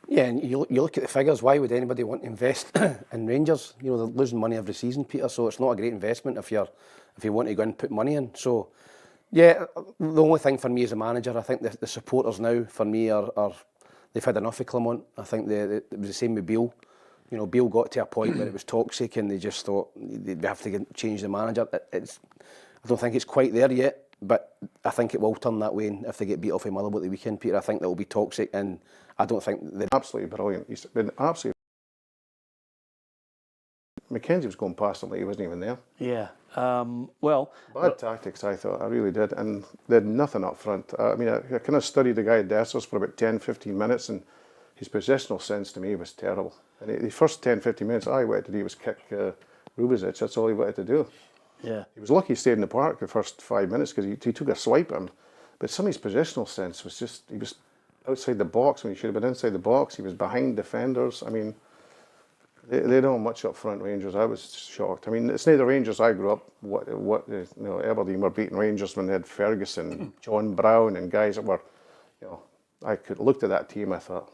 Yeah, and you look at the figures. Why would anybody want to invest in Rangers? You know, they're losing money every season, Peter. So it's not a great investment if you want to go and put money in. So, yeah, the only thing for me as a manager, I think the supporters now for me are they've had enough of Clement. I think it was the same with Beale. You know, Beale got to a point where it was toxic, and they just thought they have to change the manager. I don't think it's quite there yet, but I think it will turn that way. And if they get beat off in Motherwell at the weekend, Peter, I think that will be toxic, and I don't think they're absolutely brilliant. He's been absolutely. Mackenzie was going past him like he wasn't even there. Yeah, well... Bad tactics, I thought. I really did. And they had nothing up front. I mean, I kind of studied the guy at Dessers for about 10, 15 minutes, and his positional sense to me was terrible. And the first 10, 15 minutes, all he wanted to do was kick Rubezic. That's all he wanted to do. Yeah. He was lucky he stayed in the park the first 5 minutes, because he took a swipe at him. But some of his positional sense was just, he was outside the box when he should have been inside the box. He was behind defenders. I mean, they don't have much up front, Rangers. I was shocked. I mean, it's not the Rangers I grew up. Aberdeen were beating Rangers when they had Ferguson, John Brown, and guys that were, I could looked at that team. I thought,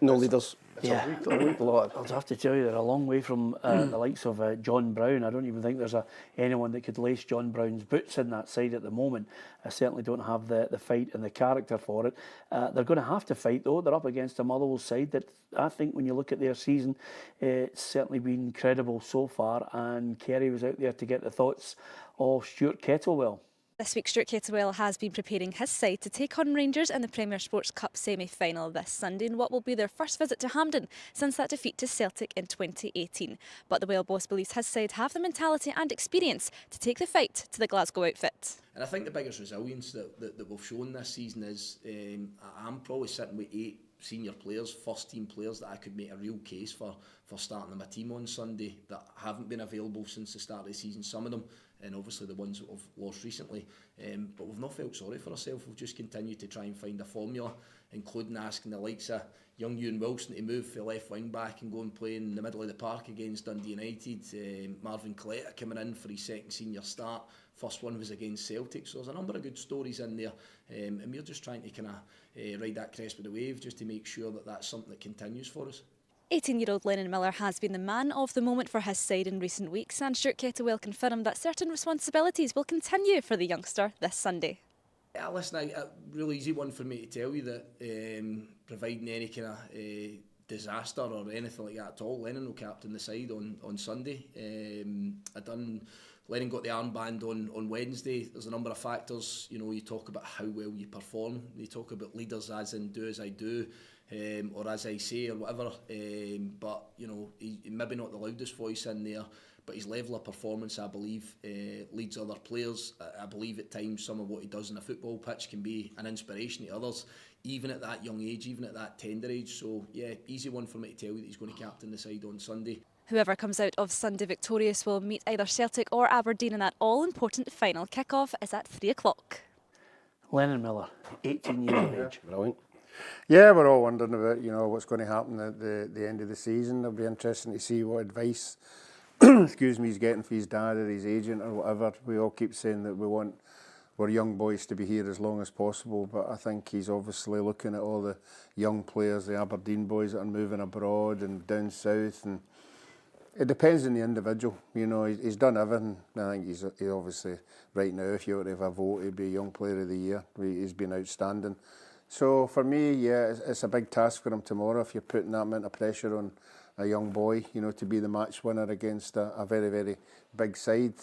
no leaders. It's a weak lot. I'll have to tell you, they're a long way from the likes of John Brown. I don't even think there's anyone that could lace John Brown's boots in that side at the moment. I certainly don't have the fight and the character for it. They're going to have to fight, though. They're up against a Motherwell side that I think, when you look at their season, it's certainly been incredible so far. And Kerry was out there to get the thoughts of Stuart Kettlewell. This week, Stuart Kettlewell has been preparing his side to take on Rangers in the Premier Sports Cup semi-final this Sunday in what will be their first visit to Hampden since that defeat to Celtic in 2018. But the Wales boss believes his side have the mentality and experience to take the fight to the Glasgow outfit. And I think the biggest resilience that we've shown this season is I'm probably sitting with 8 senior players, first team players that I could make a real case for starting in my team on Sunday that haven't been available since the start of the season, some of them, and obviously the ones that we've lost recently. But we've not felt sorry for ourselves. We've just continued to try and find a formula, including asking the likes of young Ewan Wilson to move for left wing back and go and play in the middle of the park against Dundee United. Marvin Coletta coming in for his second senior start. First one was against Celtic. So there's a number of good stories in there. And we're just trying to kind of ride that crest with the wave just to make sure that that's something that continues for us. 18-year-old Lennon Miller has been the man of the moment for his side in recent weeks, and Stuart Kettlewell confirmed that certain responsibilities will continue for the youngster this Sunday. Yeah, listen, a really easy one for me to tell you that providing any kind of disaster or anything like that at all, Lennon will captain the side on Sunday. Lennon got the armband on Wednesday. There's a number of factors. You talk about how well you perform. You talk about leaders as in do as I do. Or as I say, or whatever, but he maybe not the loudest voice in there, but his level of performance, I believe, leads other players. I believe at times some of what he does on a football pitch can be an inspiration to others, even at that young age, even at that tender age. So yeah, easy one for me to tell you that he's going to captain the side on Sunday. Whoever comes out of Sunday victorious will meet either Celtic or Aberdeen, and that all-important final kick-off is at 3 o'clock. Lennon Miller, 18 years of age. Brilliant. Yeah, we're all wondering about, what's going to happen at the end of the season. It'll be interesting to see what advice, he's getting for his dad or his agent or whatever. We all keep saying that we want we're young boys to be here as long as possible, but I think he's obviously looking at all the young players, the Aberdeen boys that are moving abroad and down south, and it depends on the individual. You know, he's done everything. I think he's obviously, right now, if you were to have a vote, he'd be Young Player of the Year. He's been outstanding. So for me, yeah, it's a big task for him tomorrow if you're putting that amount of pressure on a young boy, you know, to be the match winner against a very, very big side.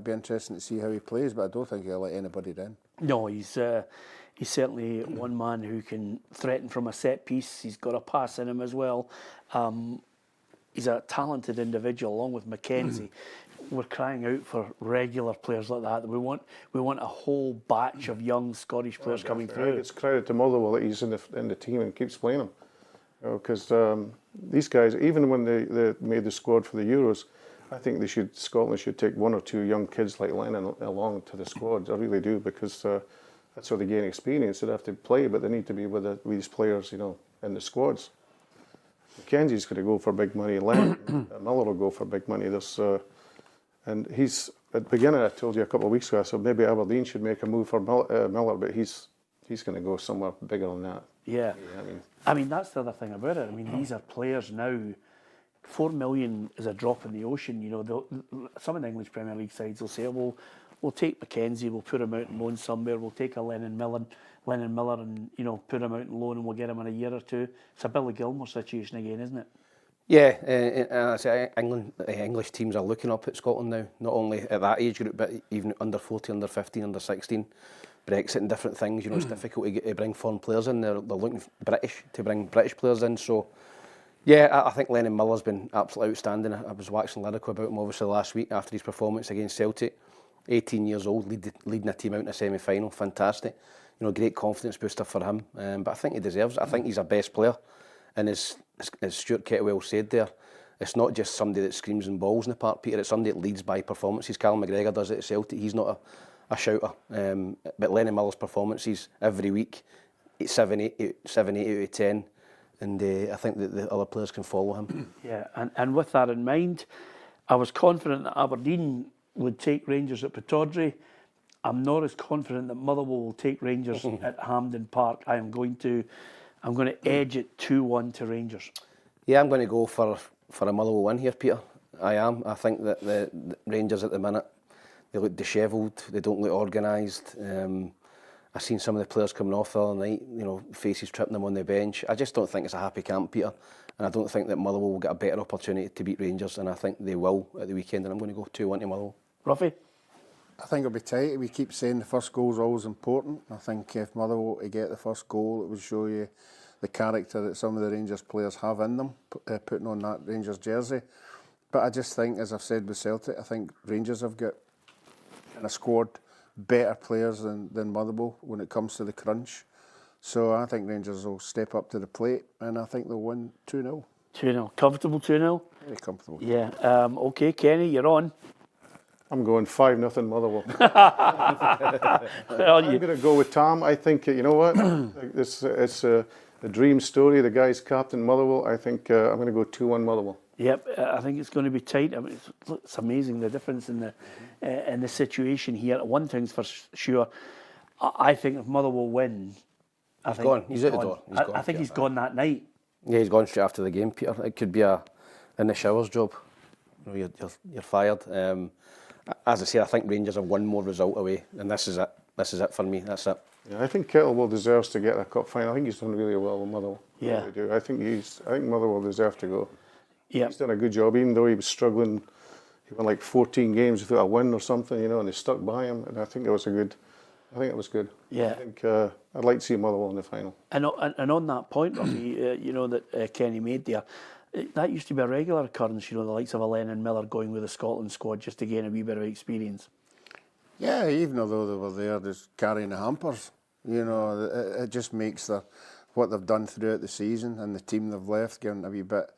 Be interesting to see how he plays, but I don't think he'll let anybody down. No, he's certainly one man who can threaten from a set piece. He's got a pass in him as well. He's a talented individual, along with Mackenzie. We're crying out for regular players like that. We want a whole batch of young Scottish players coming through. It's credit to Motherwell that he's in the team and keeps playing them. Because these guys, even when they made the squad for the Euros, I think Scotland should take one or two young kids like Lennon along to the squad. I really do, because that's how they gain experience. They have to play, but they need to be with these players, you know, in the squads. Mackenzie's going to go for big money. Lennon, Miller will go for big money. And he's at the beginning. I told you a couple of weeks ago, I said maybe Aberdeen should make a move for Miller, but he's going to go somewhere bigger than that. Yeah. I mean, that's the other thing about it. I mean, these are players now. 4 million is a drop in the ocean. You know, some of the English Premier League sides will say, "Well, we'll take Mackenzie, we'll put him out on loan somewhere. We'll take a Lennon Miller, and put him out on loan, and we'll get him in a year or two." It's a Billy Gilmore situation again, isn't it? Yeah, and I say English teams are looking up at Scotland now, not only at that age group, but even under 40, under 15, under 16. Brexit and different things, you know, it's difficult to bring foreign players in. They're looking to bring British players in. So, yeah, I think Lennon Miller's been absolutely outstanding. I was waxing lyrical about him obviously last week after his performance against Celtic. 18 years old, leading a team out in a semi-final, fantastic. You know, great confidence booster for him. But I think he deserves it. I think he's our best player. And as Stuart Kettlewell said there, it's not just somebody that screams and balls in the park, Peter. It's somebody that leads by performances. Callum McGregor does it at Celtic. He's not a shouter. But Lennon Miller's performances every week, 7, 8 out of 10. And I think that the other players can follow him. Yeah, and with that in mind, I was confident that Aberdeen would take Rangers at Pittodrie. I'm not as confident that Motherwell will take Rangers at Hampden Park. I'm going to edge it 2-1 to Rangers. Yeah, I'm going to go for a Motherwell win here, Peter. I am. I think that the Rangers at the minute, they look dishevelled. They don't look organised. I've seen some of the players coming off the other night, you know, faces tripping them on the bench. I just don't think it's a happy camp, Peter. And I don't think that Motherwell will get a better opportunity to beat Rangers, and I think they will at the weekend, and I'm going to go 2-1 to Motherwell. Ruffy? I think it'll be tight. We keep saying the first goal is always important. I think if Motherwell to get the first goal, it would show you the character that some of the Rangers players have in them, putting on that Rangers jersey. But I just think, as I've said with Celtic, I think Rangers have got in a squad better players than Motherwell when it comes to the crunch. So I think Rangers will step up to the plate, and I think they'll win 2-0. 2-0. Comfortable 2-0? Very comfortable. Yeah. Okay, Kenny, you're on. I'm going 5-0 Motherwell. Well, I'm going to go with Tom. I think, you know what? It's a dream story. The guy's captain Motherwell. I think I'm going to go 2-1 Motherwell. Yep, I think it's going to be tight. I mean, it's amazing the difference in the situation here. One thing's for sure. I think if Motherwell win, He's gone. He's out the door. I think he's gone that night. Yeah, he's gone straight after the game, Peter. It could be in the showers job. You know, you're fired. As I say, I think Rangers have one more result away, and this is it. This is it for me. That's it. Yeah, I think Kettlewell deserves to get a cup final. I think he's done really well with Motherwell. Yeah, I really do. I think Motherwell deserve to go. Yeah, he's done a good job, even though he was struggling. He won like 14 games without a win or something, you know, and they stuck by him. And I think it was good. Yeah, I think I'd like to see Motherwell in the final. And on that point, Ruffy, you know that Kenny made there. That used to be a regular occurrence, you know, the likes of a Lennon Miller going with the Scotland squad just to gain a wee bit of experience. Yeah, even though they were there just carrying the hampers, you know, it just makes what they've done throughout the season and the team they've left given a wee bit.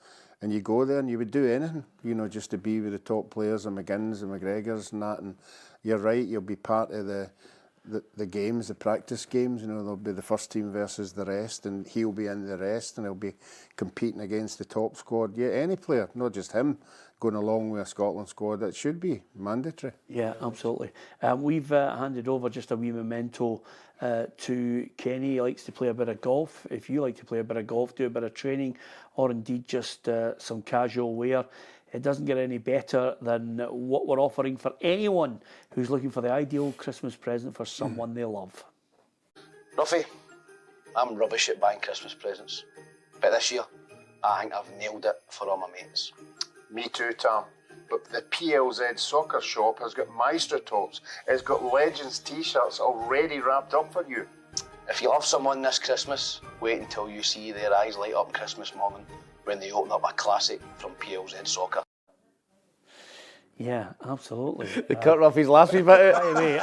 And you go there and you would do anything, you know, just to be with the top players, the McGinns and McGregors and that. And you're right, you'll be part of the the games, the practice games. You know, there'll be the first team versus the rest, and he'll be in the rest, and he'll be competing against the top squad. Yeah, any player, not just him, going along with a Scotland squad, it should be mandatory. Yeah, absolutely. We've handed over just a wee memento to Kenny. He likes to play a bit of golf. If you like to play a bit of golf, do a bit of training, or indeed just some casual wear, it doesn't get any better than what we're offering for anyone who's looking for the ideal Christmas present for someone they love. Ruffy, I'm rubbish at buying Christmas presents, but this year I think I've nailed it for all my mates. Me too, Tom. But the PLZ soccer shop has got Maestro tops. It's got Legends t-shirts already wrapped up for you. If you love someone this Christmas, wait until you see their eyes light up Christmas morning when they open up a classic from PLZ Soccer. Yeah, absolutely. They cut Ruffy's last wee bit out. By the way,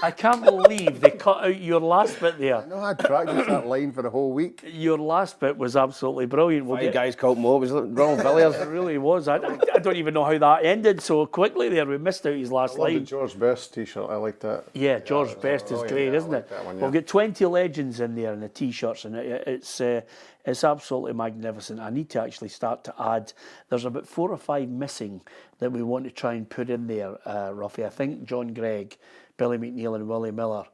I can't believe they cut out your last bit there. I know I practiced that line for the whole week. Your last bit was absolutely brilliant. Five guys called Mo. It was Ronald Villiers. It really was. I don't even know how that ended so quickly there. We missed out his last I love the line. George Best t-shirt. I like that. Yeah, George Best is great, isn't it? We'll get 20 legends in there in the t-shirts, and it's absolutely magnificent. I need to actually start to add. There's about 4 or 5 missing that we want to try and put in there, Ruffy. I think John Gregg, Billy McNeil and Willie Miller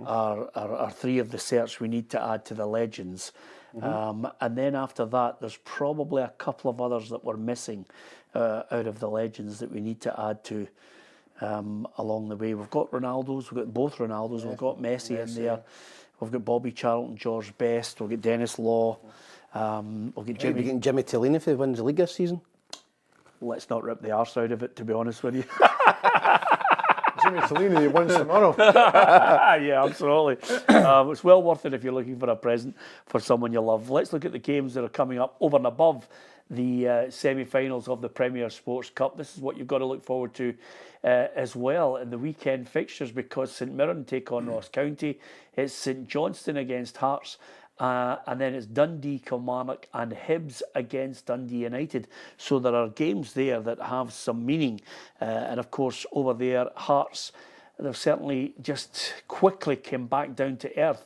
are 3 of the sets we need to add to the legends. And then after that, there's probably a couple of others that we're missing out of the legends that we need to add to along the way. We've got Ronaldo's, we've got both Ronaldo's, we've got Messi in there, we've got Bobby Charlton, George Best, we'll get Dennis Law, we'll get Jimmy. Getting Jimmy Thelin if he wins the league this season. Let's not rip the arse out of it, to be honest with you. Jimmy Thelin, he wins tomorrow. Yeah, absolutely. It's well worth it if you're looking for a present for someone you love. Let's look at the games that are coming up over and above the semi-finals of the Premier Sports Cup. This is what you've got to look forward to as well in the weekend fixtures, because St Mirren take on Ross County. It's St Johnstone against Hearts. And then it's Dundee, Kilmarnock and Hibs against Dundee United. So there are games there that have some meaning. And of course, over there, Hearts, they've certainly just quickly came back down to earth,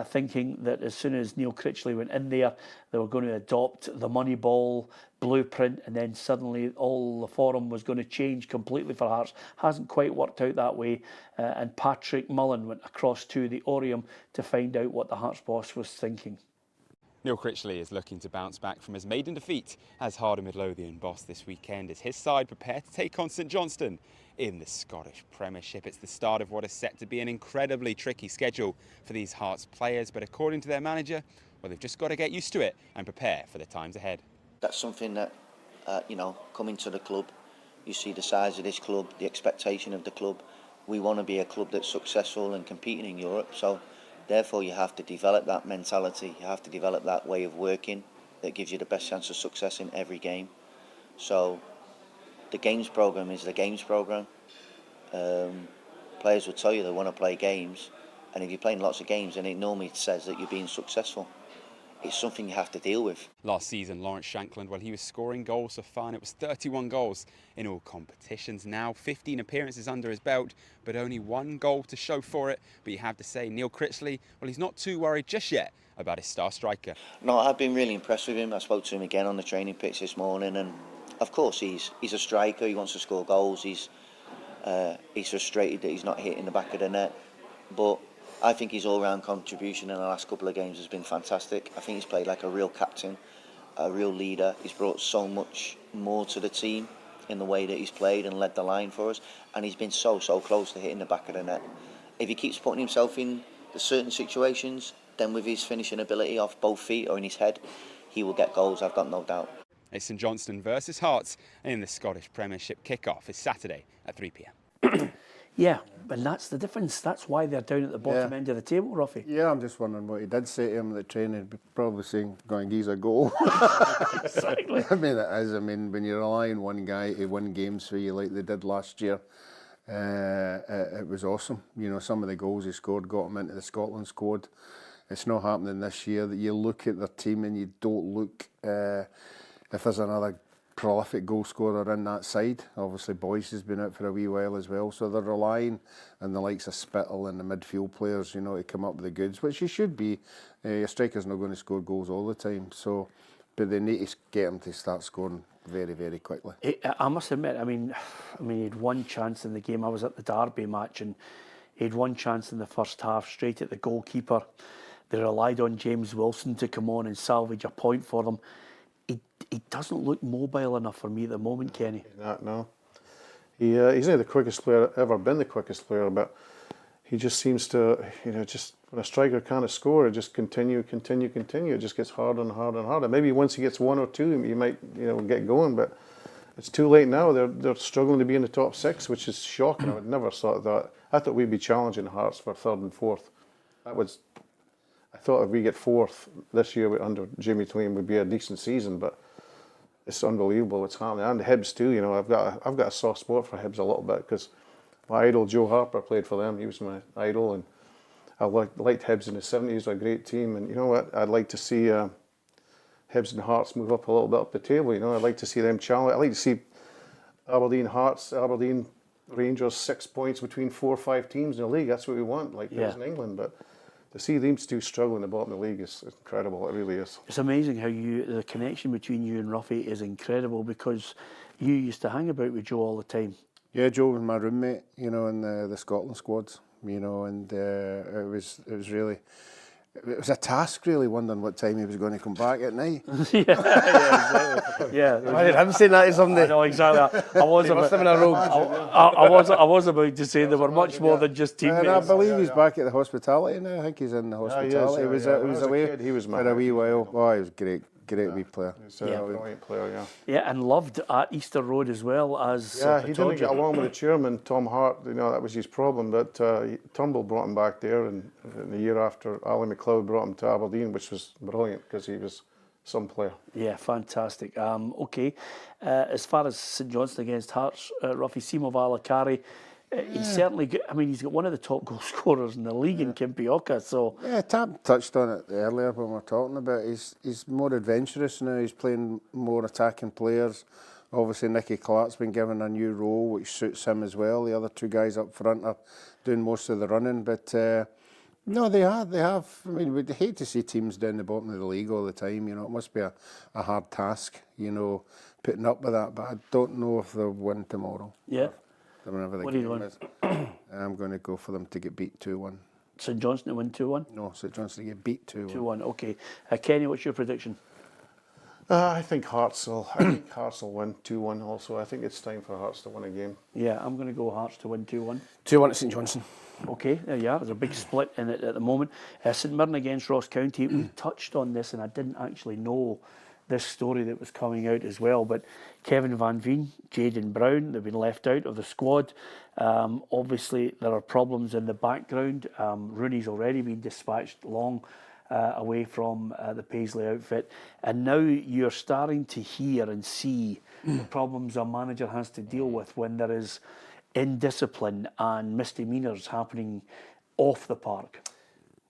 thinking that as soon as Neil Critchley went in there, they were going to adopt the Moneyball blueprint, and then suddenly all the forum was going to change completely for Hearts. Hasn't quite worked out that way, and Patrick Mullen went across to the Oriam to find out what the Hearts boss was thinking. Neil Critchley is looking to bounce back from his maiden defeat as Harder Midlothian boss this weekend as his side prepare to take on St Johnstone in the Scottish Premiership. It's the start of what is set to be an incredibly tricky schedule for these Hearts players, but according to their manager, well, they've just got to get used to it and prepare for the times ahead. That's something that, coming to the club, you see the size of this club, the expectation of the club. We want to be a club that's successful and competing in Europe, so therefore you have to develop that mentality, you have to develop that way of working that gives you the best chance of success in every game. So the games programme is the games programme. Players will tell you they want to play games, and if you're playing lots of games, then it normally says that you're being successful. It's something you have to deal with. Last season, Lawrence Shankland, well, he was scoring goals for fun. It was 31 goals in all competitions. Now 15 appearances under his belt, but only 1 goal to show for it. But you have to say, Neil Critchley, well, he's not too worried just yet about his star striker. No, I've been really impressed with him. I spoke to him again on the training pitch this morning, and of course he's a striker. He wants to score goals. He's frustrated that he's not hitting the back of the net, but I think his all-round contribution in the last couple of games has been fantastic. I think he's played like a real captain, a real leader. He's brought so much more to the team in the way that he's played and led the line for us, and he's been so close to hitting the back of the net. If he keeps putting himself in the certain situations, then with his finishing ability off both feet or in his head, he will get goals, I've got no doubt. It's St Johnstone versus Hearts, and in the Scottish Premiership kick-off is Saturday at 3 p.m. Yeah, and that's the difference. That's why they're down at the bottom end of the table, Ruffy. Yeah, I'm just wondering what he did say to him at the training. Probably saying, going, he's a goal. Exactly. I mean, it is. I mean, when you rely on one guy to win games for you like they did last year, it was awesome. You know, some of the goals he scored got him into the Scotland squad. It's not happening this year. That you look at their team and you don't look, if there's another prolific goal scorer in that side. Obviously, Boyce has been out for a wee while as well, so they're relying on the likes of Spittle and the midfield players, you know, to come up with the goods, which he should be. A striker's not going to score goals all the time, so but they need to get him to start scoring very, very quickly. I must admit, I mean, he had one chance in the game. I was at the Derby match, and he had one chance in the first half, straight at the goalkeeper. They relied on James Wilson to come on and salvage a point for them. He doesn't look mobile enough for me at the moment, Kenny. He's not, no. He's not the quickest player, ever been the quickest player, but he just seems to, you know, just when a striker can't score, it just continue. It just gets harder and harder and harder. Maybe once he gets one or two, he might, you know, get going, but it's too late now. They're struggling to be in the top six, which is shocking. I would never thought that. I thought we'd be challenging Hearts for third and fourth. I thought if we get fourth this year under Jimmy Thelin would be a decent season, but it's unbelievable what's happening. And the Hibs too, you know, I've got a soft spot for Hibs a little bit because my idol Joe Harper played for them. He was my idol, and I liked Hibs in the 70s. They're a great team, and you know what? I'd like to see Hibs and Hearts move up a little bit up the table. You know, I'd like to see them challenge. I'd like to see Aberdeen Hearts, Aberdeen Rangers 6 points between 4 or 5 teams in the league. That's what we want, like there is in England, but. To see them two struggle in the bottom of the league is incredible. It really is. It's amazing how the connection between you and Ruffy is incredible because you used to hang about with Joe all the time. Yeah, Joe was my roommate, you know, in the Scotland squads, you know, and it was really. It was a task, really, wondering what time he was going to come back at night. Exactly. Yeah. Why did him say that to somebody? I know, exactly. I was about to say there were much more than just teammates. And I believe he's back at the hospitality now. I think he's in the hospitality. He was away for a wee while. Oh, he was great wee player. He's a brilliant player, yeah. Yeah, and loved at Easter Road as well as he didn't get along with the chairman, Tom Hart. You know, that was his problem. But Turnbull brought him back there, and the year after, Ali McLeod brought him to Aberdeen, which was brilliant because he was some player. Yeah, fantastic. Okay, as far as St Johnstone against Hearts, Ruffy, Simo Valakari, he's certainly got, I mean, he's got one of the top goal scorers in the league in Kimpioka, so... Yeah, Tam touched on it earlier when we were talking about it. He's more adventurous now, he's playing more attacking players. Obviously, Nicky Clark's been given a new role, which suits him as well. The other two guys up front are doing most of the running, but... no, they have. I mean, we'd hate to see teams down the bottom of the league all the time, you know. It must be a hard task, you know, putting up with that, but I don't know if they'll win tomorrow. Yeah. Whenever the what are you game going? is. I'm going to go for them to get beat 2-1. St Johnstone to win 2-1? No, St Johnstone to get beat 2-1. 2-1, okay. Kenny, what's your prediction? I think Hearts will win 2-1 also. I think it's time for Hearts to win a game. Yeah, I'm going to go Hearts to win 2-1. 2-1 to St Johnstone. Okay, there you are. There's a big split in it at the moment. St Mirren against Ross County. We touched on this, and I didn't actually know this story that was coming out as well. But Kevin Van Veen, Jayden Brown, they've been left out of the squad. Obviously, there are problems in the background. Rooney's already been dispatched long away from the Paisley outfit. And now you're starting to hear and see the problems a manager has to deal with when there is indiscipline and misdemeanours happening off the park.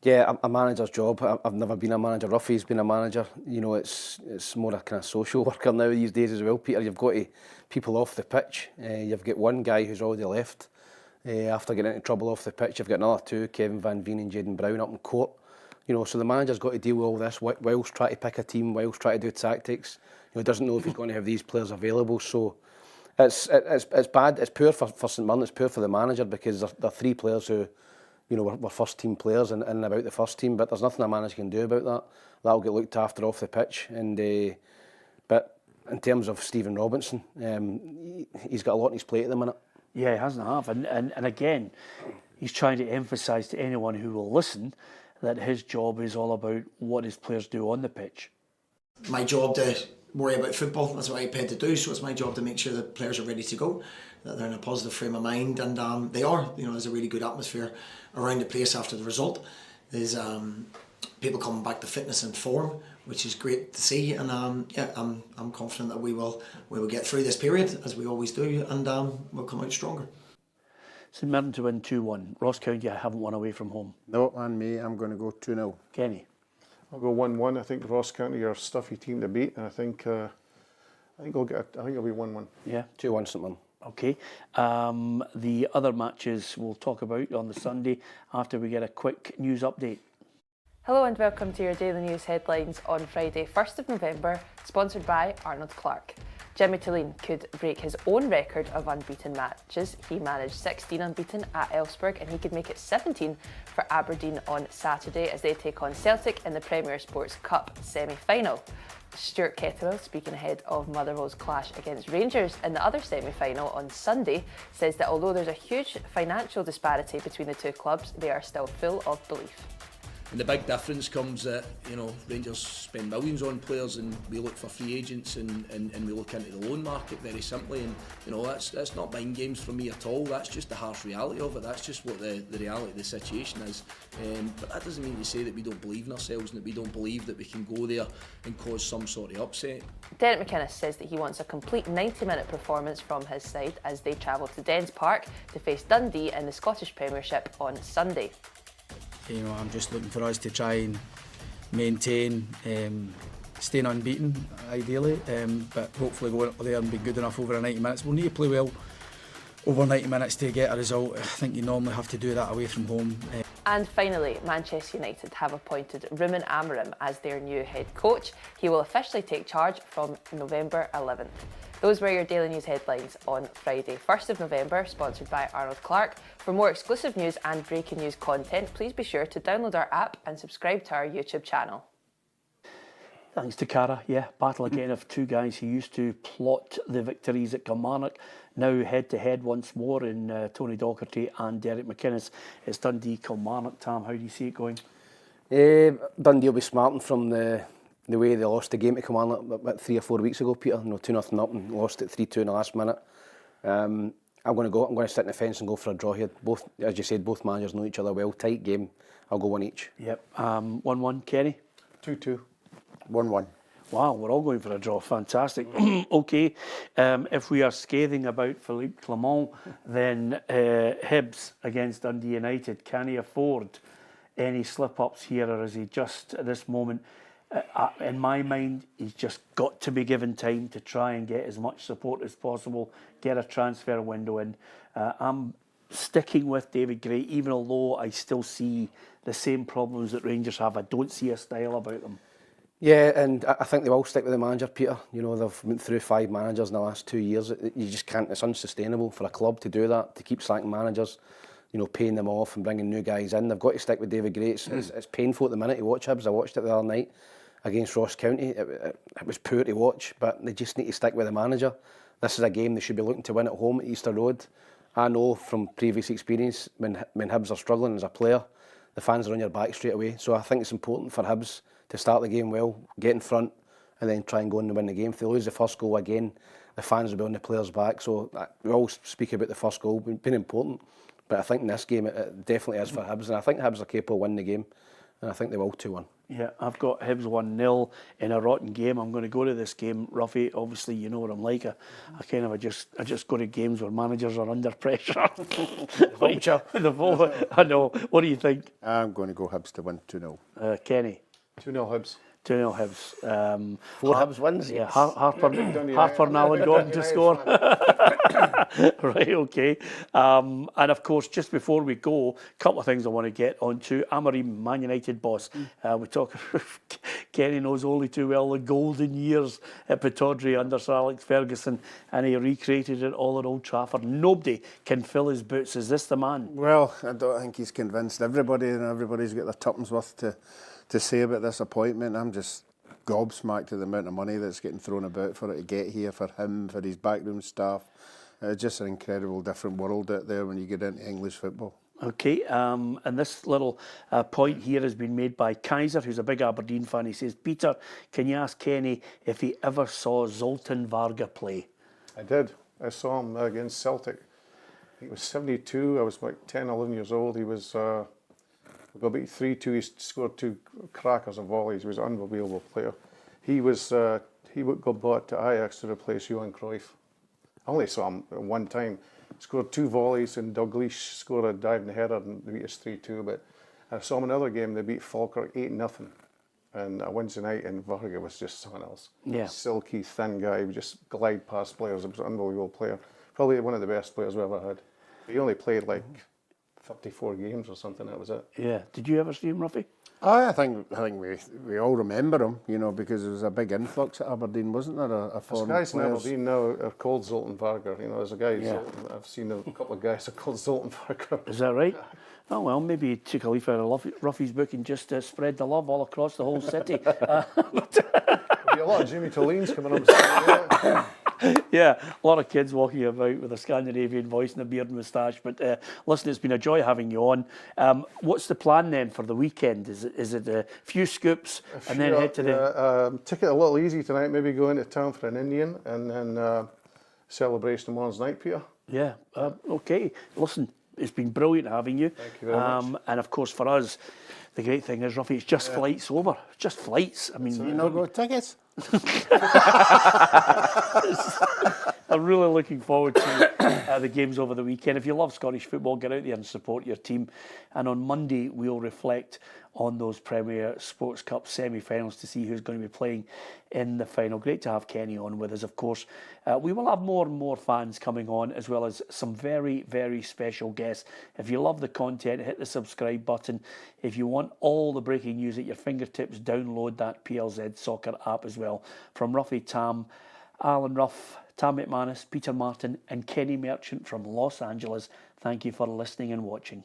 Yeah, a manager's job. I've never been a manager. Ruffy's been a manager. You know, it's more a kind of social worker now these days as well, Peter. You've got people off the pitch. You've got one guy who's already left after getting into trouble off the pitch. You've got another two, Kevin Van Veen and Jayden Brown, up in court. You know, so the manager's got to deal with all this whilst trying to pick a team, whilst trying to do tactics. You know, he doesn't know if he's going to have these players available. So it's bad. It's poor for St Mirren. It's poor for the manager because there are 3 players who, you know, were first team players and about the first team, but there's nothing a manager can do about that. That'll get looked after off the pitch. And but in terms of Stephen Robinson, he's got a lot on his plate at the minute. Yeah, he hasn't half. And again, he's trying to emphasise to anyone who will listen that his job is all about what his players do on the pitch. My job to worry about football, that's what I paid to do, so it's my job to make sure the players are ready to go, that they're in a positive frame of mind, and they are. You know, there's a really good atmosphere around the place after the result. There's people coming back to fitness and form, which is great to see, and I'm confident that we will get through this period as we always do, and we'll come out stronger. St Mirren to win 2-1. Ross County haven't won away from home. No, and me, I'm going to go 2-0. Kenny? I'll go 1-1. I think Ross County are a stuffy team to beat, and I think I think it'll be 1-1. Yeah. 2-1 St Mirren. Okay. The other matches we'll talk about on the Sunday after we get a quick news update. Hello and welcome to your daily news headlines on Friday, 1st of November, sponsored by Arnold Clark. Jimmy Thelin could break his own record of unbeaten matches. He managed 16 unbeaten at Elfsborg and he could make it 17 for Aberdeen on Saturday as they take on Celtic in the Premier Sports Cup semi-final. Stuart Kettlewell, speaking ahead of Motherwell's clash against Rangers in the other semi-final on Sunday, says that although there's a huge financial disparity between the two clubs, they are still full of belief. And the big difference comes that, you know, Rangers spend millions on players and we look for free agents and we look into the loan market very simply, and you know that's not mind games for me at all. That's just the harsh reality of it. That's just what the reality of the situation is. But that doesn't mean to say that we don't believe in ourselves and that we don't believe that we can go there and cause some sort of upset. Derek McInnes says that he wants a complete 90-minute performance from his side as they travel to Dens Park to face Dundee in the Scottish Premiership on Sunday. You know, I'm just looking for us to try and maintain staying unbeaten, ideally, but hopefully go out there and be good enough over 90 minutes. We'll need to play well over 90 minutes to get a result. I think you normally have to do that away from home. And finally, Manchester United have appointed Ruben Amorim as their new head coach. He will officially take charge from November 11th. Those were your daily news headlines on Friday, 1st of November, sponsored by Arnold Clark. For more exclusive news and breaking news content, please be sure to download our app and subscribe to our YouTube channel. Thanks to Cara. Yeah, battle again of two guys who used to plot the victories at Kilmarnock, now head-to-head once more in Tony Docherty and Derek McInnes. It's Dundee Kilmarnock. Tam, how do you see it going? Dundee will be smarting from the way they lost the game to Kilmarnock about 3 or 4 weeks ago, Peter. You know, 2-0 up and lost it 3-2 in the last minute. I'm going to sit in the fence and go for a draw here. Both, as you said, both managers know each other well. Tight game. I'll go one each. Yep. 1-1, Kenny? 2-2. 1-1. Wow, we're all going for a draw. Fantastic. Okay, if we are scathing about Philippe Clement, then Hibs against Dundee United, can he afford any slip-ups here, or is he just, at this moment, in my mind, he's just got to be given time to try and get as much support as possible, get a transfer window in. I'm sticking with David Gray, even although I still see the same problems that Rangers have. I don't see a style about them. Yeah, and I think they will stick with the manager, Peter. You know, they've went through 5 managers in the last 2 years. You just can't, it's unsustainable for a club to do that, to keep sacking managers, you know, paying them off and bringing new guys in. They've got to stick with David Gray. It's painful at the minute to watch Hibs. I watched it the other night against Ross County. It was poor to watch, but they just need to stick with the manager. This is a game they should be looking to win at home at Easter Road. I know from previous experience, when Hibs are struggling as a player, the fans are on your back straight away. So I think it's important for Hibs to start the game well, get in front, and then try and go on and win the game. If they lose the first goal again, the fans will be on the players' back. So we all speak about the first goal being important, but I think in this game it definitely is for Hibs, and I think Hibs are capable of winning the game, and I think they will 2-1. Yeah, I've got Hibs 1-0 in a rotten game. I'm going to go to this game, Ruffy. Obviously, you know what I'm like. I just go to games where managers are under pressure. The vulture. I know. What do you think? I'm going to go Hibs to win 2-0. Kenny? 2-0 Hibs. 2-0 Hibs. 4 Hibs wins. Yeah, Harper and Alan Gordon to score. Right, okay. And of course, just before we go, a couple of things I want to get onto. Amorim, Man United boss. We talk. Kenny knows only too well the golden years at Pittodrie under Sir Alex Ferguson, and he recreated it all at Old Trafford. Nobody can fill his boots. Is this the man? Well, I don't think he's convinced everybody, and everybody's got their tuppence worth to say about this appointment. I'm just gobsmacked at the amount of money that's getting thrown about for it to get here, for him, for his backroom staff. Just an incredible different world out there when you get into English football. Okay, and this little point here has been made by Kaiser, who's a big Aberdeen fan. He says, Peter, can you ask Kenny if he ever saw Zoltan Varga play? I did. I saw him against Celtic. I think it was 72. I was like 10, 11 years old. He was... We got beat 3-2. He scored 2 crackers of volleys. He was an unbelievable player. He got bought to Ajax to replace Johan Cruyff. I only saw him one time. Scored 2 volleys, and Dalglish scored a diving header and they beat us 3-2. But I saw him in another game. They beat Falkirk 8-0. And a Wednesday night in Varga was just something else. Yeah. Silky, thin guy, would just glide past players. He was an unbelievable player. Probably one of the best players we ever had. He only played like 34 games or something, that was it. Yeah. Did you ever see him, Ruffy? I think we all remember him, you know, because there was a big influx at Aberdeen, wasn't there? A foreign There's guys in players. Aberdeen now are called Zoltan Varga. You know, there's a guy, Yeah. Zoltan, I've seen a couple of guys are called Zoltan Varga. Is that right? Oh, well, maybe he took a leaf out of Ruffy's book and just spread the love all across the whole city. There'll be a lot of Jimmy Thelins coming up. Yeah, a lot of kids walking about with a Scandinavian voice and a beard and moustache. But listen, it's been a joy having you on. What's the plan then for the weekend? Is it a few scoops and then head to the... Take it a little easy tonight, maybe go into town for an Indian and then celebration tomorrow's night, Peter. Yeah, okay. Listen, it's been brilliant having you. Thank you very much. And of course, for us, the great thing is, Ruffy, it's just flights over. Just flights. I mean, You know, go tickets. I'm really looking forward to the games over the weekend. If you love Scottish football, get out there and support your team. And on Monday, we'll reflect on those Premier Sports Cup semi-finals to see who's going to be playing in the final. Great to have Kenny on with us, of course. We will have more and more fans coming on, as well as some very, very special guests. If you love the content, hit the subscribe button. If you want all the breaking news at your fingertips, download that PLZ Soccer app as well. From Ruffy Tam, Alan Ruff, Tam McManus, Peter Martin and Kenny Merchant from Los Angeles, thank you for listening and watching.